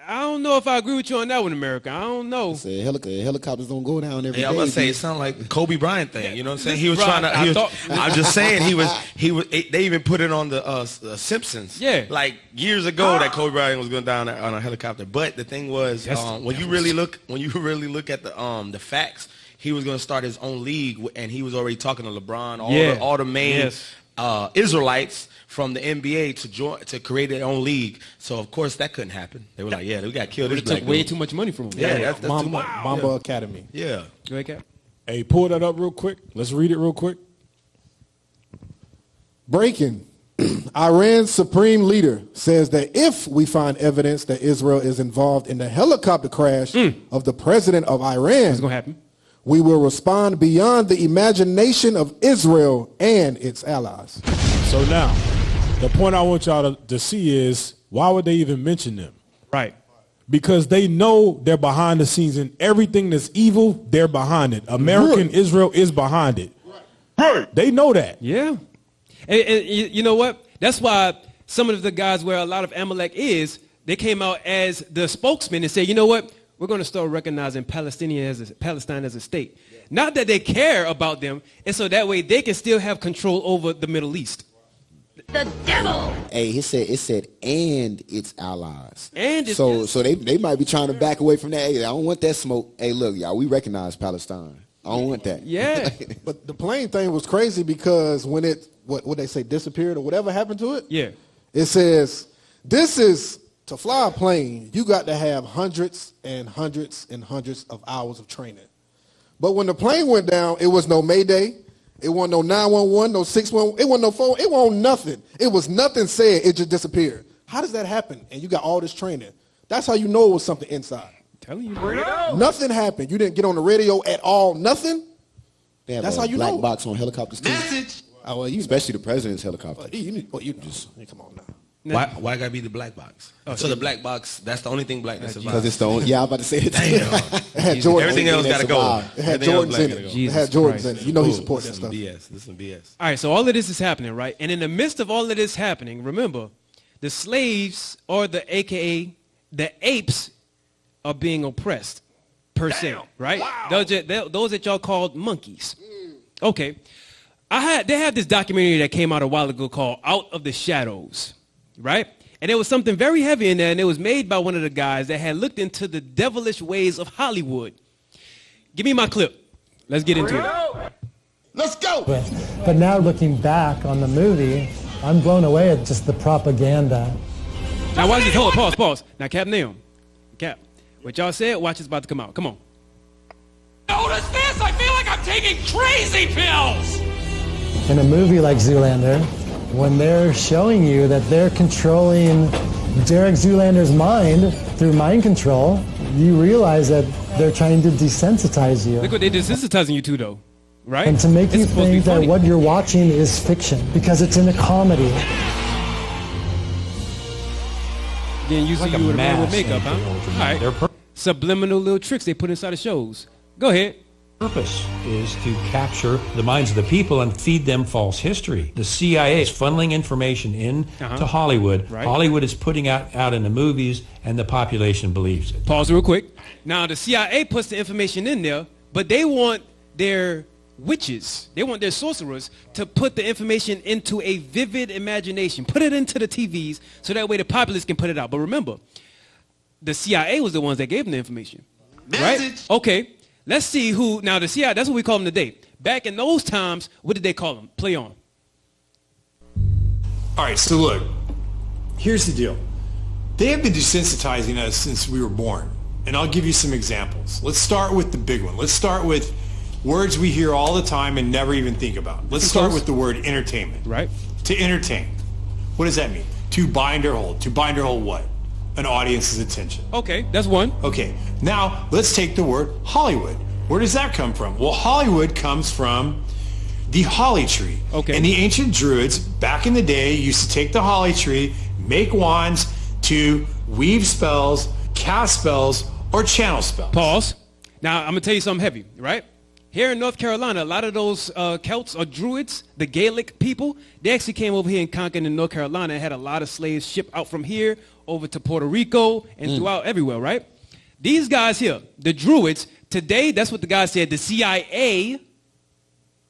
B: I don't know if I agree with you on that one, America. I don't know.
E: Helicopters don't go down every day.
C: I'm gonna say it sounded like the Kobe Bryant thing. You know what I'm saying? He was trying to. I'm just saying he was. They even put it on the Simpsons.
B: Yeah.
C: Like years ago that Kobe Bryant was going down on a helicopter. But the thing was, when you really look at the facts, he was going to start his own league, and he was already talking to LeBron, all the main Israelites from the NBA to create their own league. So of course that couldn't happen. They were like, we got to kill this black dude.
B: Took way too much money from him.
C: Yeah, that's
G: Mamba Academy.
C: Yeah.
B: Go ahead, Cap.
L: Hey, pull that up real quick. Let's read it real quick.
G: Breaking. Iran's supreme leader says that if we find evidence that Israel is involved in the helicopter crash of the president of Iran,
B: what's going to happen?
G: We will respond beyond the imagination of Israel and its allies.
L: So now, the point I want y'all to see is, why would they even mention them?
B: Right.
L: Because they know they're behind the scenes, and everything that's evil, they're behind it. American Israel is behind it. Right. They know that.
B: Yeah. And you know what? That's why some of the guys where a lot of Amalek is, they came out as the spokesman and said, you know what? We're going to start recognizing Palestine as a state. Yeah. Not that they care about them, and so that way they can still have control over the Middle East. The devil.
E: Hey, it said and its allies.
B: And its
E: so they might be trying to back away from that. Hey, I don't want that smoke. Hey, look, y'all, we recognize Palestine. I don't want that.
B: Yeah.
G: But the plane thing was crazy because when it what they say disappeared or whatever happened to it.
B: Yeah.
G: It says this is to fly a plane, you got to have hundreds and hundreds and hundreds of hours of training. But when the plane went down, it was no Mayday. It wasn't no 911, no 611. It wasn't no phone. It wasn't nothing. It was nothing said. It just disappeared. How does that happen? And you got all this training. That's how you know it was something inside.
B: I'm telling you.
G: Nothing happened. You didn't get on the radio at all. Nothing.
E: They have
G: That's
E: a
G: how you
E: black
G: know.
E: box on helicopters too.
G: Message. Oh, well,
E: especially the president's helicopter.
G: Come on now.
C: Why gotta be the black box? So the black box, that's the only thing black that survives.
E: Because it's the only, I'm about to say it.
G: It had Jordans.
C: Everything else gotta go.
G: It had Jordans in it. It had Jordans in it. You know he support that stuff.
C: This is some BS.
B: All right, so all of this is happening, right? And in the midst of all of this happening, remember, the slaves, or the AKA, the apes, are being oppressed, per se, right? Wow. Those that y'all called monkeys. Okay. They have this documentary that came out a while ago called Out of the Shadows, right? And there was something very heavy in there, and it was made by one of the guys that had looked into the devilish ways of Hollywood. Give me my clip. Let's get into it.
E: Let's go.
O: But now looking back on the movie, I'm blown away at just the propaganda.
B: Now watch this. Hold on, pause. Now, Cap Naum. Cap, what y'all said, watch it's about to come out. Come on.
P: Notice this? I feel like I'm taking crazy pills.
O: In a movie like Zoolander, when they're showing you that they're controlling Derek Zoolander's mind through mind control, you realize that they're trying to desensitize you.
B: Look what they're desensitizing you to, though, right?
O: And to make you think that what you're watching is fiction because it's in a comedy.
B: Then using you with a man with makeup, huh? All right. Subliminal little tricks they put inside the shows. Go ahead.
Q: Purpose is to capture the minds of the people and feed them false history. The CIA is funneling information in to Hollywood. Right. Hollywood is putting out in the movies, and the population believes it.
B: Pause real quick. Now, the CIA puts the information in there, but they want their witches, they want their sorcerers to put the information into a vivid imagination. Put it into the TVs so that way the populace can put it out. But remember, the CIA was the ones that gave them the information. Right? Okay. Let's see who, now the CIA, that's what we call them today. Back in those times, what did they call them? Play on.
R: All right, so look, here's the deal. They have been desensitizing us since we were born. And I'll give you some examples. Let's start with the big one. Let's start with words we hear all the time and never even think about. Let's start with the word entertainment.
B: Right.
R: To entertain. What does that mean? To bind or hold. To bind or hold what? an audience's attention.
B: Okay, that's one.
R: Okay, now let's take the word Hollywood. Where does that come from? Well, Hollywood comes from the holly tree.
B: Okay.
R: And the ancient Druids, back in the day, used to take the holly tree, make wands to weave spells, cast spells, or channel spells.
B: Pause. Now, I'm going to tell you something heavy, right? Here in North Carolina, a lot of those Celts or Druids, the Gaelic people, they actually came over here and conquered in North Carolina and had a lot of slaves shipped out from here over to Puerto Rico and throughout everywhere, right? These guys here, the Druids, today, that's what the guy said, the CIA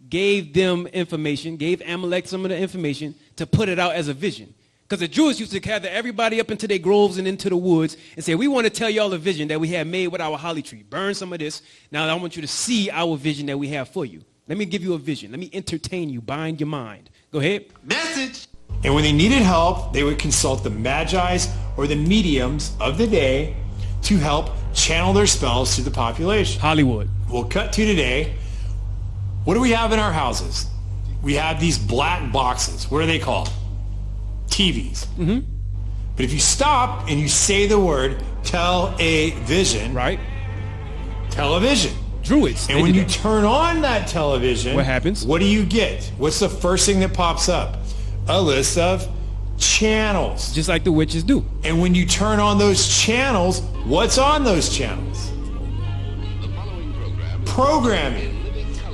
B: gave them information, gave Amalek some of the information to put it out as a vision. Because the Jews used to gather everybody up into their groves and into the woods and say, we want to tell y'all a vision that we have made with our holly tree. Burn some of this. Now I want you to see our vision that we have for you. Let me give you a vision. Let me entertain you. Bind your mind. Go ahead.
R: Message. And when they needed help, they would consult the magi's or the mediums of the day to help channel their spells to the population.
B: Hollywood.
R: We'll cut to today. What do we have in our houses? We have these black boxes. What are they called? TVs.
B: Mm-hmm.
R: But if you stop and you say the word tell-a-vision,
B: right?
R: Television.
B: Druids.
R: And when you turn on that television,
B: what happens?
R: What do you get? What's the first thing that pops up? A list of channels.
B: Just like the witches do.
R: And when you turn on those channels, what's on those channels? Programming.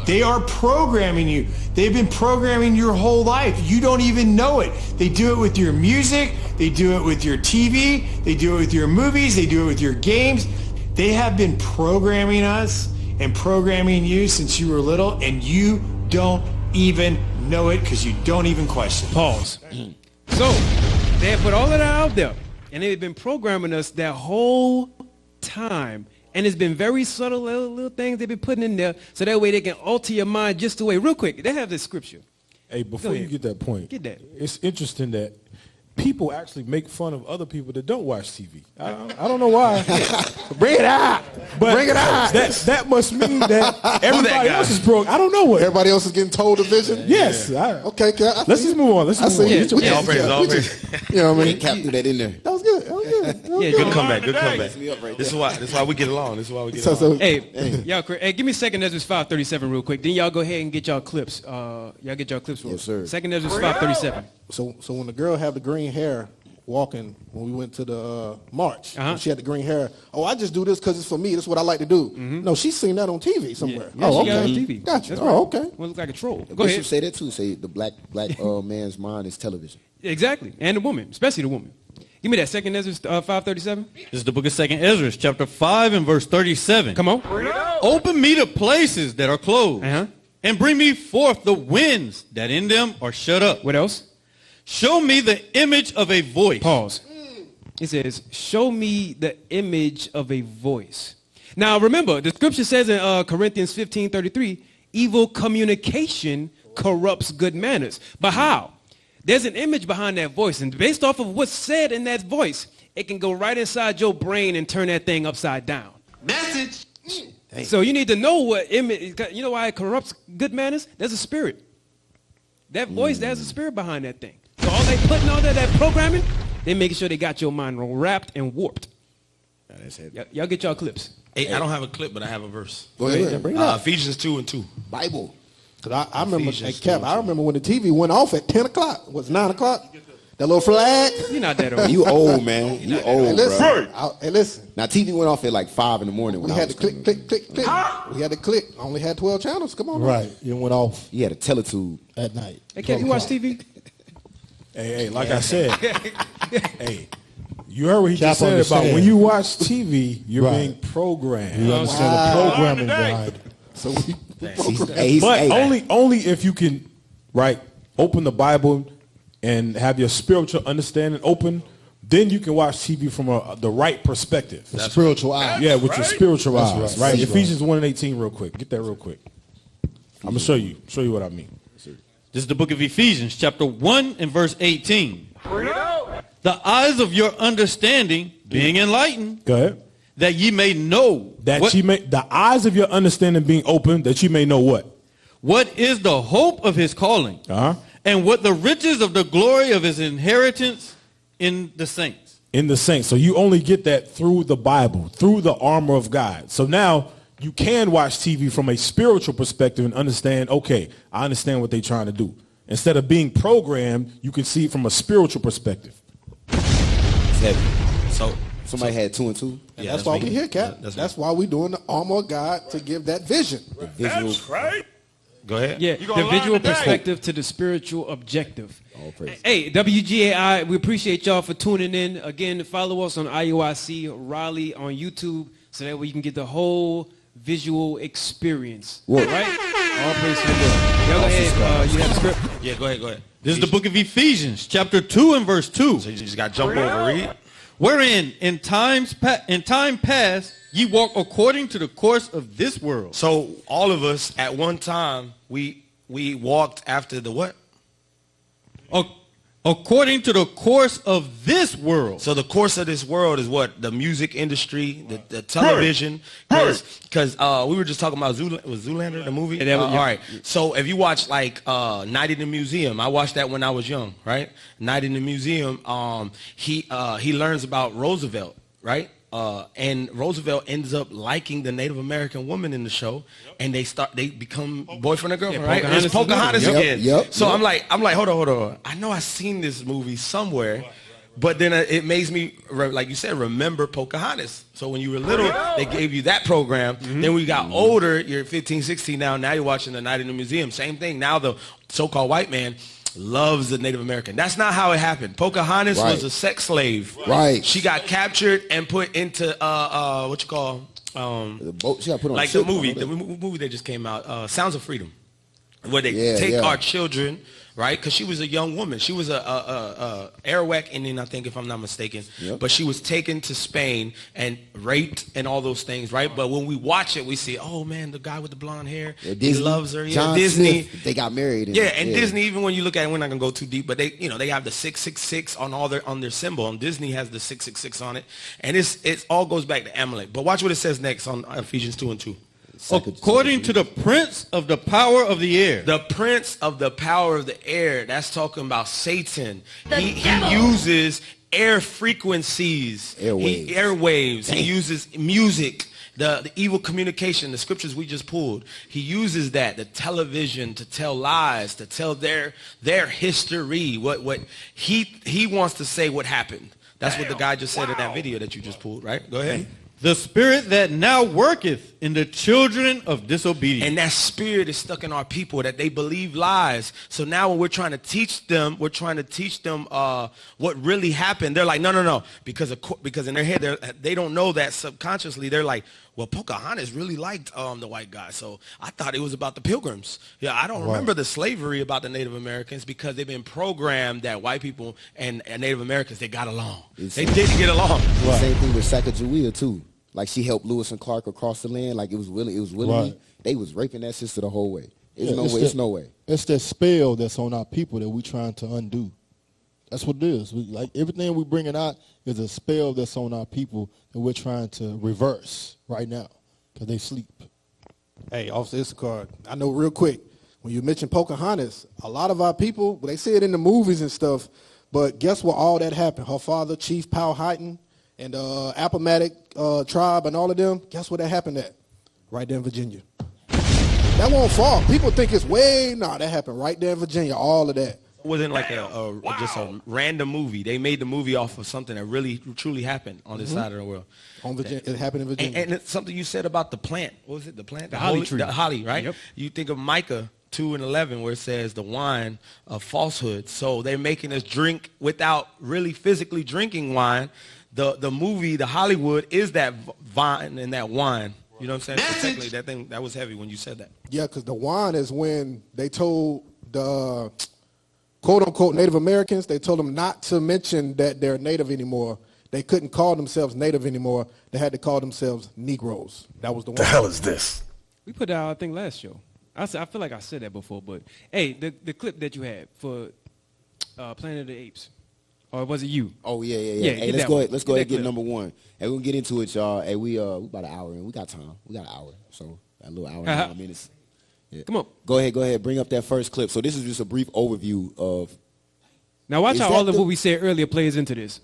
R: They are programming you. They've been programming your whole life. You don't even know it. They do it with your music. They do it with your TV. They do it with your movies. They do it with your games. They have been programming us and programming you since you were little, and you don't even know it because you don't even question it.
B: Pause. So, they have put all of that out there, and they've been programming us that whole time. And it's been very subtle little things they've been putting in there so that way they can alter your mind just the way. Real quick, they have this scripture.
L: Hey, before you get that point,
B: get that.
L: It's interesting that people actually make fun of other people that don't watch TV. I don't know why.
G: Bring it out.
L: But
G: Bring it out.
L: That must mean that everybody else is broke. I don't know what.
G: Everybody else is getting told a vision?
L: Yes.
G: Okay.
L: Let's just move on. Let's move on.
G: You know what I mean?
E: Cap threw that in there.
G: That was good.
C: Yeah, good comeback. Good comeback. This is why we get along. This is why we get along.
B: Hey, y'all, give me 2 Ezra 5:37 real quick. Then y'all go ahead and get y'all clips. Y'all get y'all clips.
G: Yes, sir.
B: 2 Ezra 5:37.
G: So when the girl had the green hair walking when we went to the march, she had the green hair. Oh, I just do this because it's for me. That's what I like to do. No, she's seen that on TV somewhere.
B: Yeah,
G: oh,
B: she
G: okay.
B: got it on TV.
G: Gotcha.
B: That's
G: oh,
B: right.
G: okay.
B: One look like a troll. Go
E: Bishop
B: ahead.
E: say that too. Say the black man's mind is television.
B: Exactly, and the woman, especially the woman. Give me that 2 Ezra 5:37.
F: This is the book of 2 Ezra, chapter 5 and verse 37.
B: Come on.
F: Open me the places that are closed, and bring me forth the winds that in them are shut up.
B: What else?
F: Show me the image of a voice.
B: Pause. It says, show me the image of a voice. Now, remember, the scripture says in Corinthians 15:33, evil communication corrupts good manners. But how? There's an image behind that voice, and based off of what's said in that voice, it can go right inside your brain and turn that thing upside down.
R: Message.
B: So you need to know what image, you know why it corrupts good manners? There's a spirit. That voice, there's a spirit behind that thing. So all they putting on there, that programming, they making sure they got your mind wrapped and warped. Y'all get y'all clips.
C: Hey, I don't have a clip, but I have a verse.
G: Go ahead. Bring it up.
C: Ephesians 2:2.
E: Bible.
G: Because I remember, hey, Cap, I remember when the TV went off at 10 o'clock. It was 9 o'clock. That little flag.
B: You're not that old.
E: You old, man. You old,
G: hey, listen,
E: bro.
G: Hey, listen.
E: Now, TV went off at like 5 in the morning.
G: We had to click. We had to click. I only had 12 channels. Come on.
D: Right. It went off.
E: You had a teletube
D: at night.
B: Hey, Cap, you watch TV?
L: Hey, like I said, hey, you heard what he
D: Cap
L: just said
D: understand.
L: about when you watch TV, you're
D: Right.
L: being programmed.
D: You understand the programming behind it.
G: So
L: But only if you can, right, open the Bible and have your spiritual understanding open, then you can watch TV from the right perspective.
D: The spiritual eyes.
L: Yeah, with your spiritual
D: That's
L: eyes,
D: right.
L: right?
D: That's
L: Ephesians 1:18 real quick. Get that real quick. I'm going to show you what I mean.
F: This is the book of Ephesians, chapter 1 and verse 18. The eyes of your understanding being enlightened.
L: Go ahead.
F: That ye may know.
L: The eyes of your understanding being open, that you may know what?
F: What is the hope of his calling? And what the riches of the glory of his inheritance in the saints.
L: in the saints. So you only get that through the Bible, through the armor of God. So now you can watch TV from a spiritual perspective and understand, okay, I understand what they're trying to do. Instead of being programmed, you can see it from a spiritual perspective.
E: It's heavy.
C: So
E: somebody had 2 and 2.
G: And that's why we here, Cap. That's why we doing the armor of God to give that vision.
N: That's right.
C: Go ahead.
B: Yeah, the visual perspective to the spiritual objective. Hey, WGAI, we appreciate y'all for tuning in. Again, follow us on IUIC Raleigh on YouTube so that way you can get the whole visual experience.
E: Whoa.
B: Right? All praise to the Lord. Y'all go ahead. You have the script?
C: Yeah, go ahead.
F: This is the book of Ephesians, chapter 2 and verse 2.
C: So you just got to jump over, read.
F: Wherein in time past ye walk according to the course of this world.
C: So all of us at one time, we walked after the what?
F: According to the course of this world.
C: So the course of this world is what? The music industry, the television. Because we were just talking about Zoolander, the movie?
B: Yeah,
C: all right. So if you watch like Night in the Museum, I watched that when I was young, right? Night in the Museum, he learns about Roosevelt, right? And Roosevelt ends up liking the Native American woman in the show, and they become boyfriend and girlfriend, right? It's Pocahontas again. So I'm like, hold on. I know I seen this movie somewhere, but then it makes me, like you said, remember Pocahontas. So when you were little, they gave you that program. Then when you got older, you're 15, 16 now you're watching The Night in the Museum. Same thing. Now the so-called white man loves the Native American. That's not how it happened. Pocahontas was a sex slave.
E: Right.
C: She got captured and put into what you call
E: the boat. She got put on
C: like the movie that just came out, Sounds of Freedom, where they take our children, right? Because she was a young woman. She was a Arawak Indian, I think, if I'm not mistaken. Yep. But she was taken to Spain and raped and all those things, right? But when we watch it, we see, oh man, the guy with the blonde hair, he loves her.
E: John
C: Disney.
E: Smith, they got married.
C: And Disney, even when you look at it, we're not gonna go too deep, but they have the 666 on their symbol, and Disney has the 666 on it, and it all goes back to Amalek. But watch what it says next on Ephesians 2 and 2.
F: According to the prince of the power of the air.
C: The prince of the power of the air. That's talking about Satan. He uses air frequencies. Airwaves. He uses music. The evil communication, the scriptures we just pulled. He uses that, the television, to tell lies, to tell their history. What he wants to say what happened. That's what the guy just said in that video that you just pulled, right? Go ahead.
F: The spirit that now worketh in the children of disobedience.
C: And that spirit is stuck in our people, that they believe lies. So now when we're trying to teach them what really happened. They're like, no. Because in their head, they don't know that subconsciously. They're like, well, Pocahontas really liked the white guy. So I thought it was about the Pilgrims. Yeah, I don't remember the slavery about the Native Americans because they've been programmed that white people and Native Americans, they got along. They didn't get along.
E: The same thing with Sacagawea, too. Like she helped Lewis and Clark across the land. Like it was willingly. They was raping that sister the whole way. It's no way.
D: It's that spell that's on our people that we're trying to undo. That's what it is. Like everything we bringing out is a spell that's on our people that we're trying to reverse right now because they sleep.
G: Hey, Officer Issachar, I know real quick, when you mention Pocahontas, a lot of our people, they say it in the movies and stuff, but guess what all that happened? Her father, Chief Powhatan, and Appomattox tribe and all of them, guess where that happened at? Right there in Virginia. That won't fall. People think it's that happened right there in Virginia, all of that.
C: It wasn't like just a random movie. They made the movie off of something that really, truly happened on this side of the world.
G: It happened in Virginia.
C: And it's something you said about the plant. What was it, the plant?
B: The holly tree.
C: The holly, right?
B: Yep.
C: You think of Micah 2:11 where it says the wine of falsehood. So they're making us drink without really physically drinking wine. The movie, the Hollywood, is that vine and that wine. You know what I'm saying? So technically, that was heavy when you said that.
G: Yeah, because the wine is when they told the quote-unquote Native Americans, they told them not to mention that they're Native anymore. They couldn't call themselves Native anymore. They had to call themselves Negroes. That was the one.
N: The hell is this?
B: We put out, I think, last show. I feel like I said that before, but hey, the clip that you had for Planet of the Apes. Or was it you?
E: Oh, yeah. Hey, let's go ahead and get number one. Hey, we'll get into it, y'all. Hey, we about an hour in. We got time. We got an hour. So a little hour and 9 minutes. Yeah.
B: Come on.
E: Go ahead. Bring up that first clip. So this is just a brief overview of.
B: Now watch how all of what we said earlier plays into this.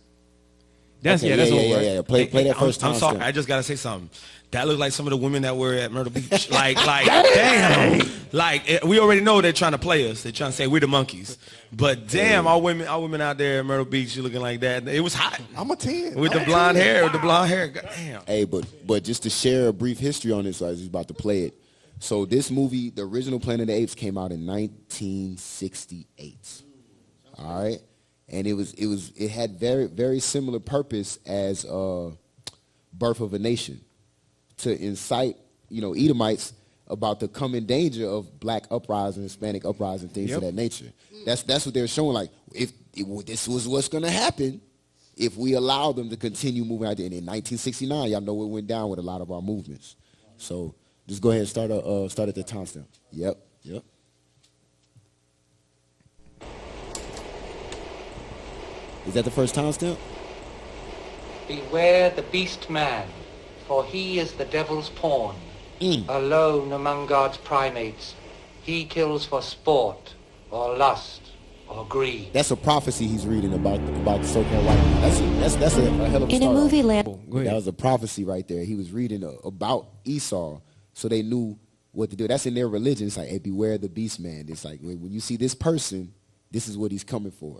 B: That's
E: Okay,
B: that's
E: yeah,
B: old,
E: yeah,
B: right?
E: yeah. Play that first time.
I: I'm sorry. I just gotta say something. That looks like some of the women that were at Myrtle Beach. like, damn. Like, we already know they're trying to play us. They're trying to say we're the monkeys. But damn, all women out there at Myrtle Beach looking like that. It was hot.
G: I'm a 10.
I: With the blonde hair. With the blonde hair. Damn.
E: Hey, but just to share a brief history on this, as he's about to play it. So this movie, the original Planet of the Apes, came out in 1968. All right, and it had very, very similar purpose as Birth of a Nation, to incite, Edomites about the coming danger of black uprising, Hispanic uprising, things of that nature. That's what they were showing. Like, if this was what's going to happen if we allow them to continue moving out there. And in 1969, y'all know what went down with a lot of our movements. So just go ahead and start at the timestamp. Yep. Is that the first timestamp?
S: Beware the beast man, for he is the devil's pawn. Alone among God's primates, he kills for sport, or lust, or greed.
E: That's a prophecy he's reading about the so-called white man. That's a hell of a
J: In a
E: start
J: movie
E: off.
J: land.
E: That was a prophecy right there. He was reading about Esau, so they knew what to do. That's in their religion. It's like, hey, beware the beast man. It's like, when you see this person, this is what he's coming for.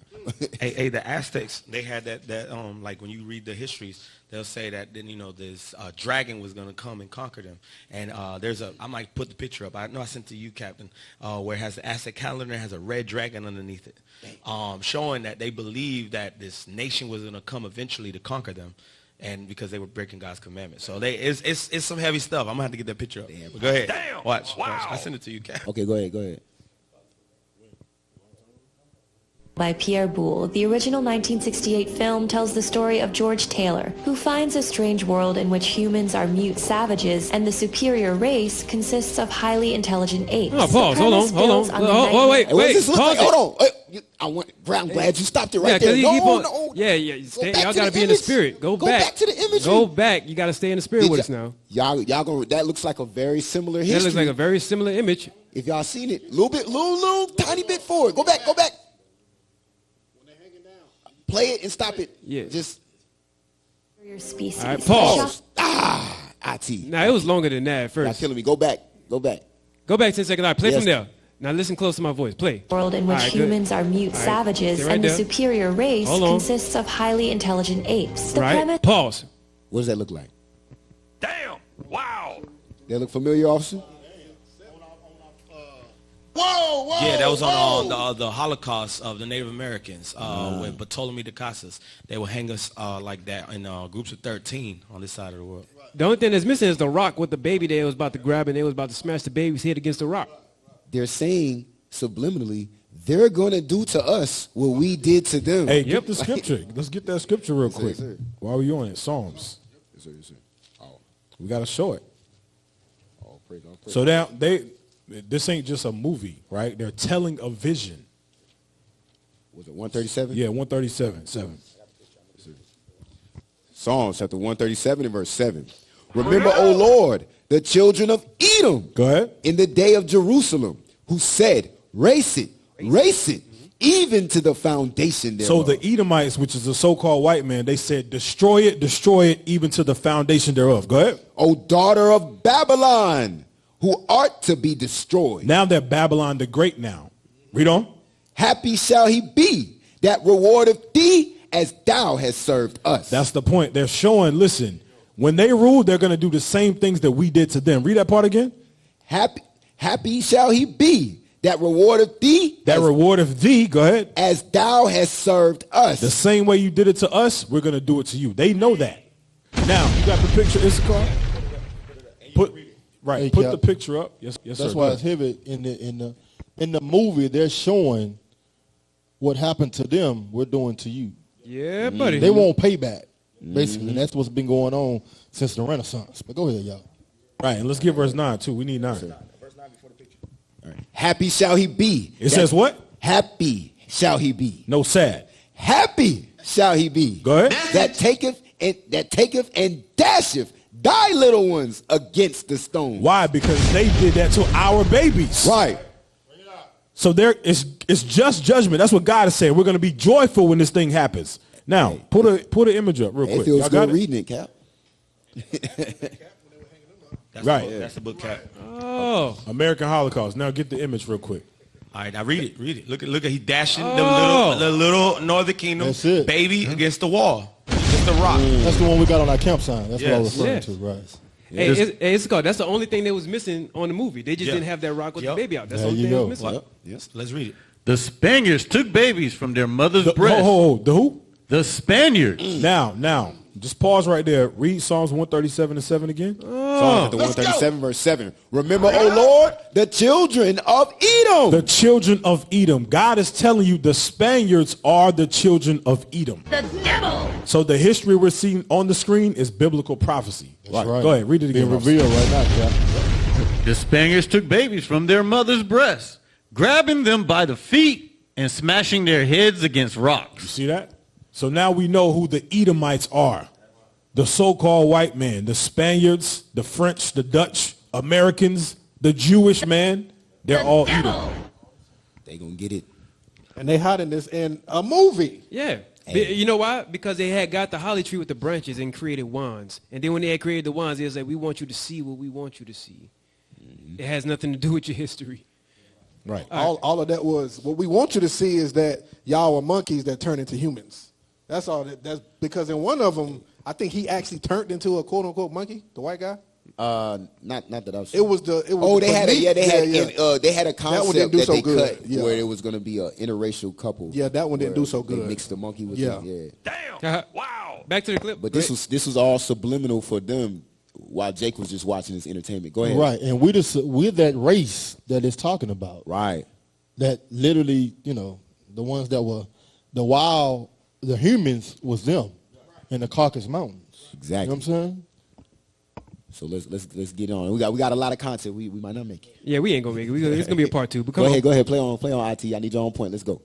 I: hey, the Aztecs, they had that like when you read the histories, they'll say that then this dragon was going to come and conquer them. And I might put the picture up. I know I sent to you, Captain, where it has the Aztec calendar, it has a red dragon underneath it, showing that they believed that this nation was going to come eventually to conquer them. And because they were breaking God's commandments. So it's some heavy stuff. I'm going to have to get that picture up. Damn. Go ahead.
P: Damn.
I: Watch.
P: Wow.
I: I sent it to you, Cap.
E: Okay, go ahead.
T: By Pierre Boulle, the original 1968 film tells the story of George Taylor, who finds a strange world in which humans are mute savages and the superior race consists of highly intelligent apes.
B: Oh, pause. Hold on. Wait. Pause
E: Hold on. I'm glad you stopped it right there.
B: Y'all got to be in the spirit. Go back
E: to the imagery.
B: Go back. You got to stay in the spirit with us now.
E: Y'all gonna, that looks like a very similar history.
B: That looks like a very similar image.
E: If y'all seen it, little tiny bit forward. Go back. Play it and stop it.
B: Yeah.
E: Just.
T: Your species.
B: All right, pause.
E: IT.
B: Nah, it was longer than that at first.
E: Y'all killing me. Go back.
B: Go back 10 seconds. All right, play from there. Now listen close to my voice. Play.
T: World in which humans are mute savages and the superior race consists of highly intelligent apes. The premise.
B: Pause.
E: What does that look like?
P: Damn. Wow.
E: That look familiar, officer?
I: Whoa! Yeah, that was on the Holocaust of the Native Americans with Ptolemy de Casas. They would hang us like that in groups of 13 on this side of the world.
B: The only thing that's missing is the rock with the baby they was about to grab and they was about to smash the baby's head against the rock.
E: They're saying subliminally, they're going to do to us what we did to them.
L: Hey, get the scripture. Let's get that scripture real quick. Yes, while we're on it, Psalms.
E: Yes, sir. Oh.
L: We got to show it.
E: Oh, praise God.
L: So now this ain't just a movie, right? They're telling a vision.
E: Was it 137?
L: Yeah, 137, 7.
E: Psalms chapter 137 and verse 7. Remember, O Lord, the children of Edom.
L: Go ahead.
E: In the day of Jerusalem, who said, race it, even to the foundation thereof.
L: So the Edomites, which is a so-called white man, they said, destroy it, even to the foundation thereof. Go ahead.
E: O daughter of Babylon, who art to be destroyed.
L: Now they're Babylon the Great now. Read on.
E: Happy shall he be that rewardeth thee as thou hast served us.
L: That's the point. They're showing, listen, when they rule, they're going to do the same things that we did to them. Read that part again.
E: Happy shall he be that rewardeth thee.
L: Go ahead.
E: As thou hast served us.
L: The same way you did it to us, we're going to do it to you. They know that. Now, you got the picture, Issachar? Put the picture up. Yes,
D: That's
L: sir.
D: why it's heavy. In the movie, they're showing what happened to them, we're doing to you.
B: Yeah, buddy.
D: They won't pay back, basically. And that's what's been going on since the Renaissance. But go ahead, y'all.
L: Right, and let's get verse 9, too. We need 9.
E: Verse 9 before the picture. All right. Happy shall he be.
L: It says what?
E: Happy shall he be.
L: No sad.
E: Happy shall he be.
L: Go ahead.
E: That taketh and dasheth thy little ones against the stone.
L: Why? Because they did that to our babies.
E: Right.
L: So it's just judgment. That's what God is saying. We're going to be joyful when this thing happens. Now, pull the image up real quick.
E: It feels
L: Y'all got
E: good reading it, Cap.
L: Right.
C: That's the book, Cap.
B: Oh.
L: American Holocaust. Now get the image real quick.
C: All right, now read it. Look at he dashing the little Northern Kingdom baby against the wall, against the rock.
D: That's the one we got on our camp sign. That's what I was referring
B: Yes.
D: to, right?
B: Hey, it's called. That's the only thing that was missing on the movie. They just didn't have that rock with the baby out. That's the only thing that was missing.
C: Yes, let's read it.
F: The Spaniards took babies from their mother's breast.
L: The who?
F: The Spaniards.
L: Now, just pause right there. Read Psalms 137:7 again.
E: Psalms 137 verse 7. Remember, O Lord, the children of Edom.
L: The children of Edom. God is telling you the Spaniards are the children of Edom.
P: The devil.
L: So the history we're seeing on the screen is biblical prophecy.
D: That's right.
L: Go ahead, read it again.
D: Being revealed right now, Cap.
F: The Spaniards took babies from their mother's breasts, grabbing them by the feet and smashing their heads against rocks.
L: You see that? So now we know who the Edomites are. The so-called white man, the Spaniards, the French, the Dutch, Americans, the Jewish man, they're all Edom.
E: They gonna get it.
G: And they hiding this in a movie.
B: Yeah. You know why? Because they had got the holly tree with the branches and created wands. And then when they had created the wands, they was like, we want you to see what we want you to see. It has nothing to do with your history.
L: Right.
G: All of that was, what we want you to see is that y'all are monkeys that turn into humans. That's all. That's because in one of them, I think he actually turned into a quote unquote monkey, the white guy.
E: Not that I've seen.
G: It was the. It was
E: Oh,
G: the
E: they had
G: beneath-
E: they had a
G: That one
E: concept
G: didn't do
E: that
G: so
E: they
G: good.
E: cut
G: Yeah.
E: where it was going to be an interracial couple.
G: Yeah, that one didn't do so
E: They
G: good.
E: mixed the monkey with
G: Yeah.
B: Wow. Back to the clip.
E: But this was all subliminal for them while Jake was just watching his entertainment. Go ahead.
D: Right, and we're that race that it's talking about.
E: Right.
D: That literally, the ones that were the humans was them in the Caucasus Mountains.
E: Exactly.
D: You know what I'm saying?
E: So let's get on. We got a lot of content. We might not make it.
B: Yeah, we ain't gonna make it. It's gonna be a part 2. But
E: Go ahead. Play on IT. I need your own point. Let's go.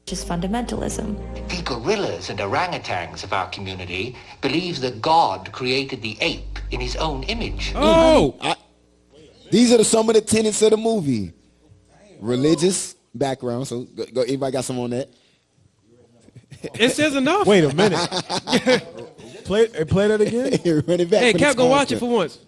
T: Just fundamentalism.
S: The gorillas and orangutans of our community believe that God created the ape in his own image.
E: These are some of the tenets of the movie. Religious background. So go, anybody got some on that?
B: It says enough.
L: Wait a minute. play that again.
E: Run it back.
B: Hey, Cap, go watch it for once.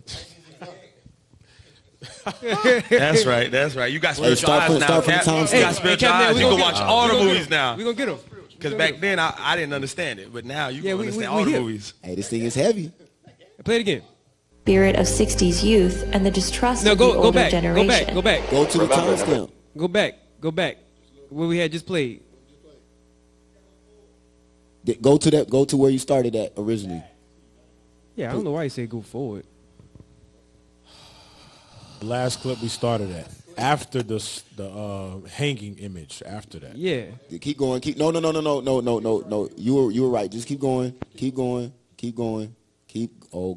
C: That's right. You got spiritual eyes now,
E: start from
C: Cap.
E: the time
C: You got
E: stamp.
C: spiritual
B: Cap,
C: eyes.
B: we
C: You
B: gonna
C: can
B: get
C: watch
B: him.
C: all
B: We
C: the
B: gonna
C: movies
B: get
C: now.
B: We gonna get him.
C: Because back then I didn't understand it, but now you can understand all
B: we
C: the
B: hip.
C: movies.
E: Hey, this thing is heavy.
B: Play it again.
T: Spirit of 60s youth and the distrust of the older generation.
B: Go back.
E: Go to the timestamp.
B: Go back. What we had just played.
E: Go to where you started at originally.
B: Yeah, I don't know why you say go forward.
L: The last clip we started at. After the hanging image. After that.
B: Yeah.
E: Keep going. No. You were right. Just keep going.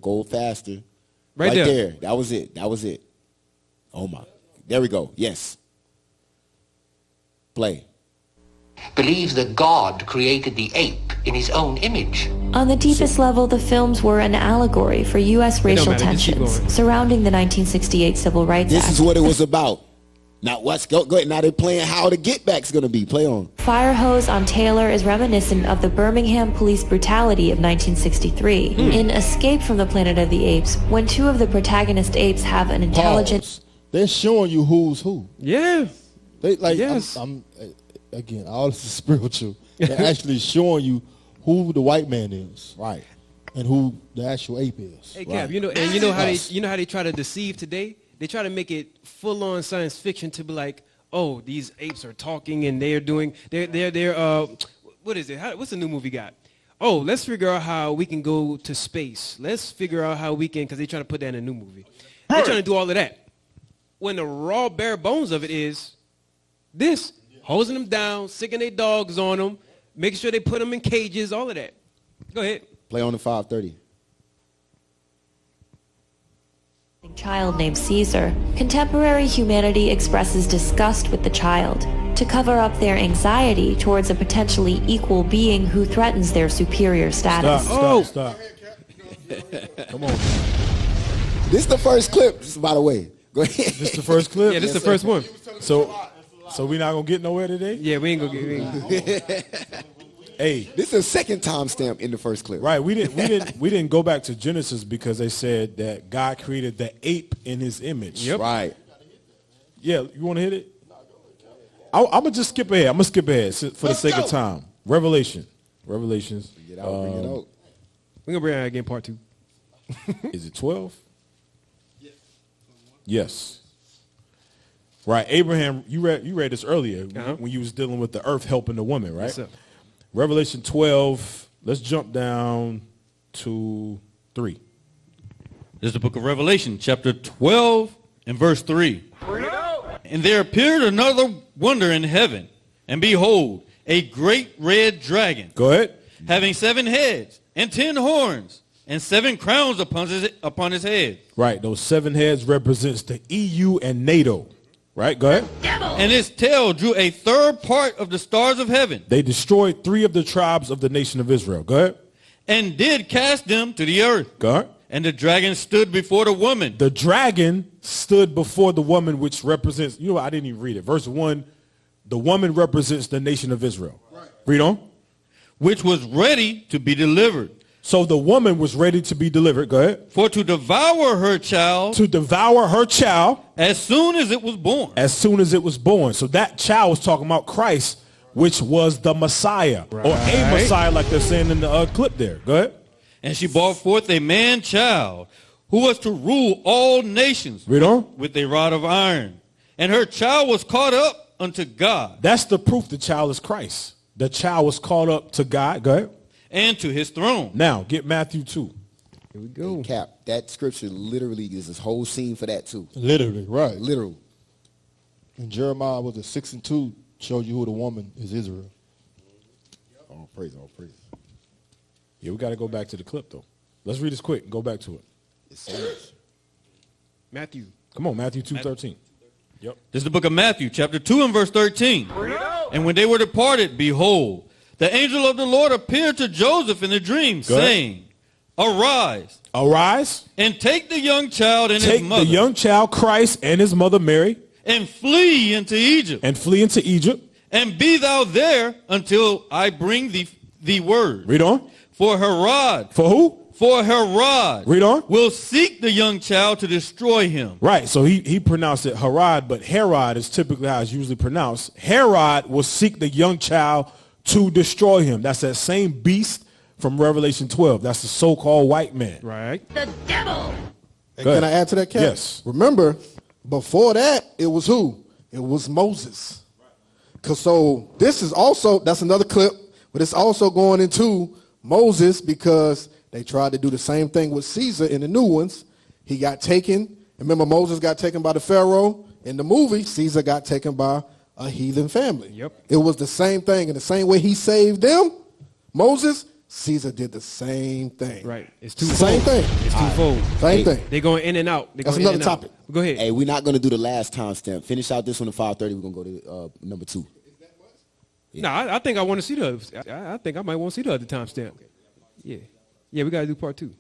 E: Go faster.
B: Right there.
E: That was it. Oh my. There we go. Yes. Play.
S: Believes that God created the ape in his own image.
T: On the deepest level, the films were an allegory for U.S. racial tensions surrounding the 1968 Civil Rights Act.
E: This is what it was about. Now go ahead. Now they're playing how the get back's gonna be. Play on.
T: Fire hose on Taylor is reminiscent of the Birmingham police brutality of 1963. In Escape from the Planet of the Apes, when two of the protagonist apes have an intelligent...
D: Pause. They're showing you who's who.
B: Yeah.
D: They like.
B: Yes.
D: I'm again. All this is spiritual. They're actually showing you who the white man is,
E: right,
D: and who the actual ape is.
B: Hey, Cap, you know how they try to deceive today. They try to make it full-on science fiction to be like, oh, these apes are talking and they're what is it? What's the new movie got? Oh, let's figure out how we can go to space. Let's figure out how we can, because they try to put that in a new movie. They're trying to do all of that. When the raw bare bones of it is this, hosing them down, sicking their dogs on them, making sure they put them in cages, all of that. Go ahead.
E: Play on the 530.
T: child named Caesar, contemporary humanity expresses disgust with the child to cover up their anxiety towards a potentially equal being who threatens their superior status.
L: Stop. Come on.
E: This is the first clip, by the way. Go ahead.
L: This is the first clip?
B: Yeah, this is the first one.
L: So we're not going to get nowhere today?
B: Yeah, we ain't going to get
L: Hey,
E: this is a second timestamp in the first clip.
L: Right. We didn't go back to Genesis because they said that God created the ape in his image.
E: Yep. Right.
L: Yeah, you want to hit it? I'm gonna just skip ahead. I'm gonna skip ahead for the sake of time. Revelations.
E: Bring it out.
B: We're gonna bring it out again, part 2.
L: Is it 12? Yes. Right. Abraham, you read this earlier when you was dealing with the earth helping the woman, right?
B: Yes, sir.
L: Revelation 12. Let's jump down to 3.
F: This is the book of Revelation, chapter 12 and verse 3. And there appeared another wonder in heaven, and behold, a great red dragon.
L: Go ahead.
F: Having 7 heads and 10 horns and 7 crowns upon his head.
L: Right. Those 7 heads represents the EU and NATO. Right. Go ahead.
F: And his tail drew a third part of the stars of heaven.
L: They destroyed 3 of the tribes of the nation of Israel. Go ahead.
F: And did cast them to the earth.
L: Go ahead.
F: And the dragon stood before the woman.
L: The dragon stood before the woman, which represents, I didn't even read it. Verse 1, the woman represents the nation of Israel. Right. Read on.
F: Which was ready to be delivered.
L: So the woman was ready to be delivered. Go ahead.
F: For to devour her child.
L: To devour her child.
F: As soon as it was born.
L: As soon as it was born. So that child was talking about Christ, which was the Messiah. Right. Or a Messiah, like they're saying in the clip there. Go ahead.
F: And she brought forth a man-child who was to rule all nations.
L: Read on.
F: With a rod of iron. And her child was caught up unto God.
L: That's the proof the child is Christ. The child was caught up to God. Go ahead.
F: And to his throne.
L: Now, get Matthew 2.
B: Here we go.
E: Hey, Cap, that scripture literally is this whole scene for that too.
D: Literally, right.
E: Literal.
D: And Jeremiah was 6 and 2 showed you who the woman is, Israel.
E: All praise, all praise.
L: Yeah, we got to go back to the clip, though. Let's read this quick and go back to it.
E: It's so much.
B: Matthew.
L: Come on, Matthew 2:13.
F: Yep. This is the book of Matthew, chapter 2 and verse 13. And when they were departed, behold, the angel of the Lord appeared to Joseph in a dream, saying, Arise.
L: Arise.
F: And take the young child and his mother.
L: Take the young child, Christ, and his mother, Mary.
F: And flee into Egypt.
L: And flee into Egypt.
F: And be thou there until I bring thee word.
L: Read on.
F: For Herod.
L: For who?
F: For Herod.
L: Read on.
F: Will seek the young child to destroy him.
L: Right. So he pronounced it Herod, but Herod is typically how it's usually pronounced. Herod will seek the young child to destroy him. That's that same beast from Revelation 12. That's the so-called white man.
B: Right.
J: The devil.
G: Hey, can I add to that, Cap?
L: Yes.
G: Remember, before that, it was who? It was Moses. Cause so this is also, that's another clip, but it's also going into Moses because they tried to do the same thing with Caesar in the new ones. He got taken. Remember, Moses got taken by the Pharaoh. In the movie, Caesar got taken by a heathen family.
B: Yep.
G: It was the same thing. In the same way he saved them, Moses, Caesar did the same thing.
B: Right. It's twofold.
G: Same thing.
B: It's twofold.
G: Same thing.
B: They're going in and out.
G: That's another topic.
B: Go ahead.
E: Hey, we're not going to do the last timestamp. Finish out this one at 5:30. We're going to go to number 2.
B: No, I think I want to see I think I might want to see the other timestamp. Yeah. Yeah, we got to do part 2.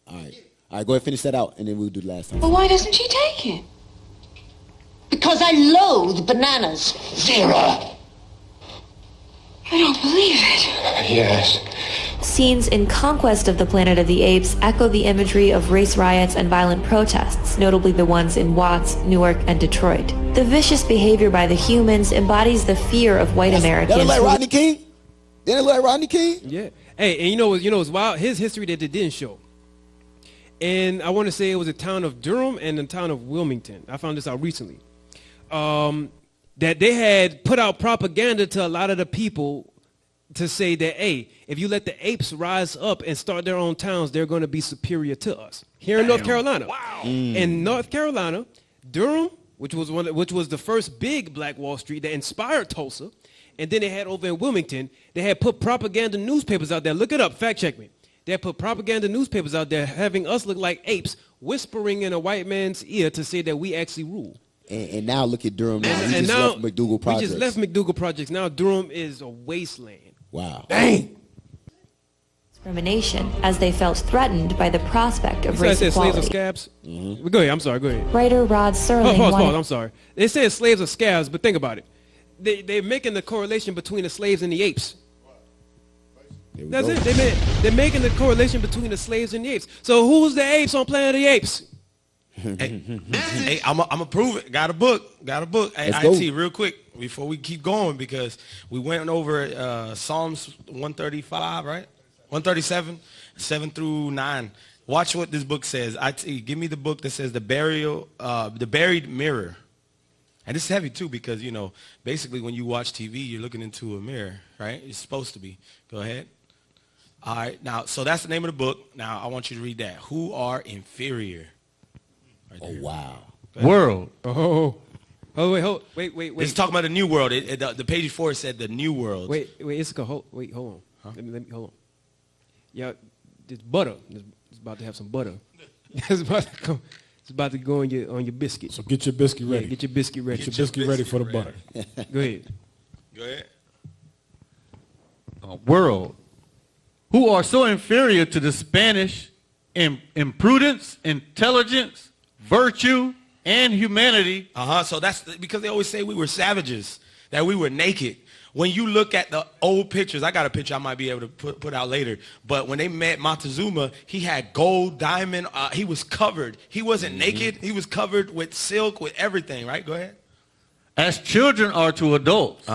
E: All right. All right, go ahead and finish that out, and then we'll do the last time.
U: Well, why doesn't she take it? Because I loathe bananas.
P: Zero.
U: I don't believe it.
P: Yes.
T: Scenes in Conquest of the Planet of the Apes echo the imagery of race riots and violent protests, notably the ones in Watts, Newark, and Detroit. The vicious behavior by the humans embodies the fear of white Americans.
E: That look like Rodney King? Didn't it look like Rodney King?
B: Yeah. Hey, and you know, it's wild. His history that they didn't show. And I want to say it was the town of Durham and the town of Wilmington. I found this out recently. That they had put out propaganda to a lot of the people to say that, hey, if you let the apes rise up and start their own towns, they're going to be superior to us. Here in North Carolina. Wow. In North Carolina, Durham, which was the first big Black Wall Street that inspired Tulsa, and then they had over in Wilmington, they had put propaganda newspapers out there. Look it up. Fact check me. They had put propaganda newspapers out there having us look like apes, whispering in a white man's ear to say that we actually rule.
E: And now look at Durham now. We just left McDougal Projects.
B: We just left McDougal Projects. Now Durham is a wasteland.
E: Wow.
B: Dang.
T: Discrimination, as they felt threatened by the prospect of race
B: said slaves
T: equality.
B: or scabs? Mm-hmm. Go ahead. I'm sorry. Go ahead.
T: Writer Rod Serling.
B: Pause. I'm sorry. They said slaves or scabs, but think about it. They're making the correlation between the slaves and the apes. That's it. They're making the correlation between the slaves and the apes. So who's the apes on Planet of the Apes?
C: Hey, I'm gonna prove it. Got a book. Hey, IT, real quick before we keep going, because we went over Psalms 135, right? 137, 7 through 9. Watch what this book says. IT, give me the book that says the buried mirror. And it's heavy too, because basically when you watch TV, you're looking into a mirror, right? It's supposed to be. Go ahead. All right. Now, so that's the name of the book. Now I want you to read that. Who are inferior? Right,
E: oh wow.
F: World.
B: Wait.
C: It's talking about the new world. The page before said the new world.
B: Wait, hold on. Huh? Let me hold on. Yeah, this butter. It's about to have some butter. It's about to go on your biscuit.
L: So get your biscuit ready.
B: Yeah, get your biscuit ready.
L: Get your biscuit ready for the butter.
B: Go ahead.
C: Go ahead.
F: World. Who are so inferior to the Spanish in prudence, intelligence, virtue, and humanity.
C: So that's because they always say we were savages, that we were naked. When you look at the old pictures, I got a picture I might be able to put out later, but when they met Montezuma, he had gold, diamond, he was covered. He wasn't naked, he was covered with silk, with everything, right? Go ahead.
F: As children are to adults.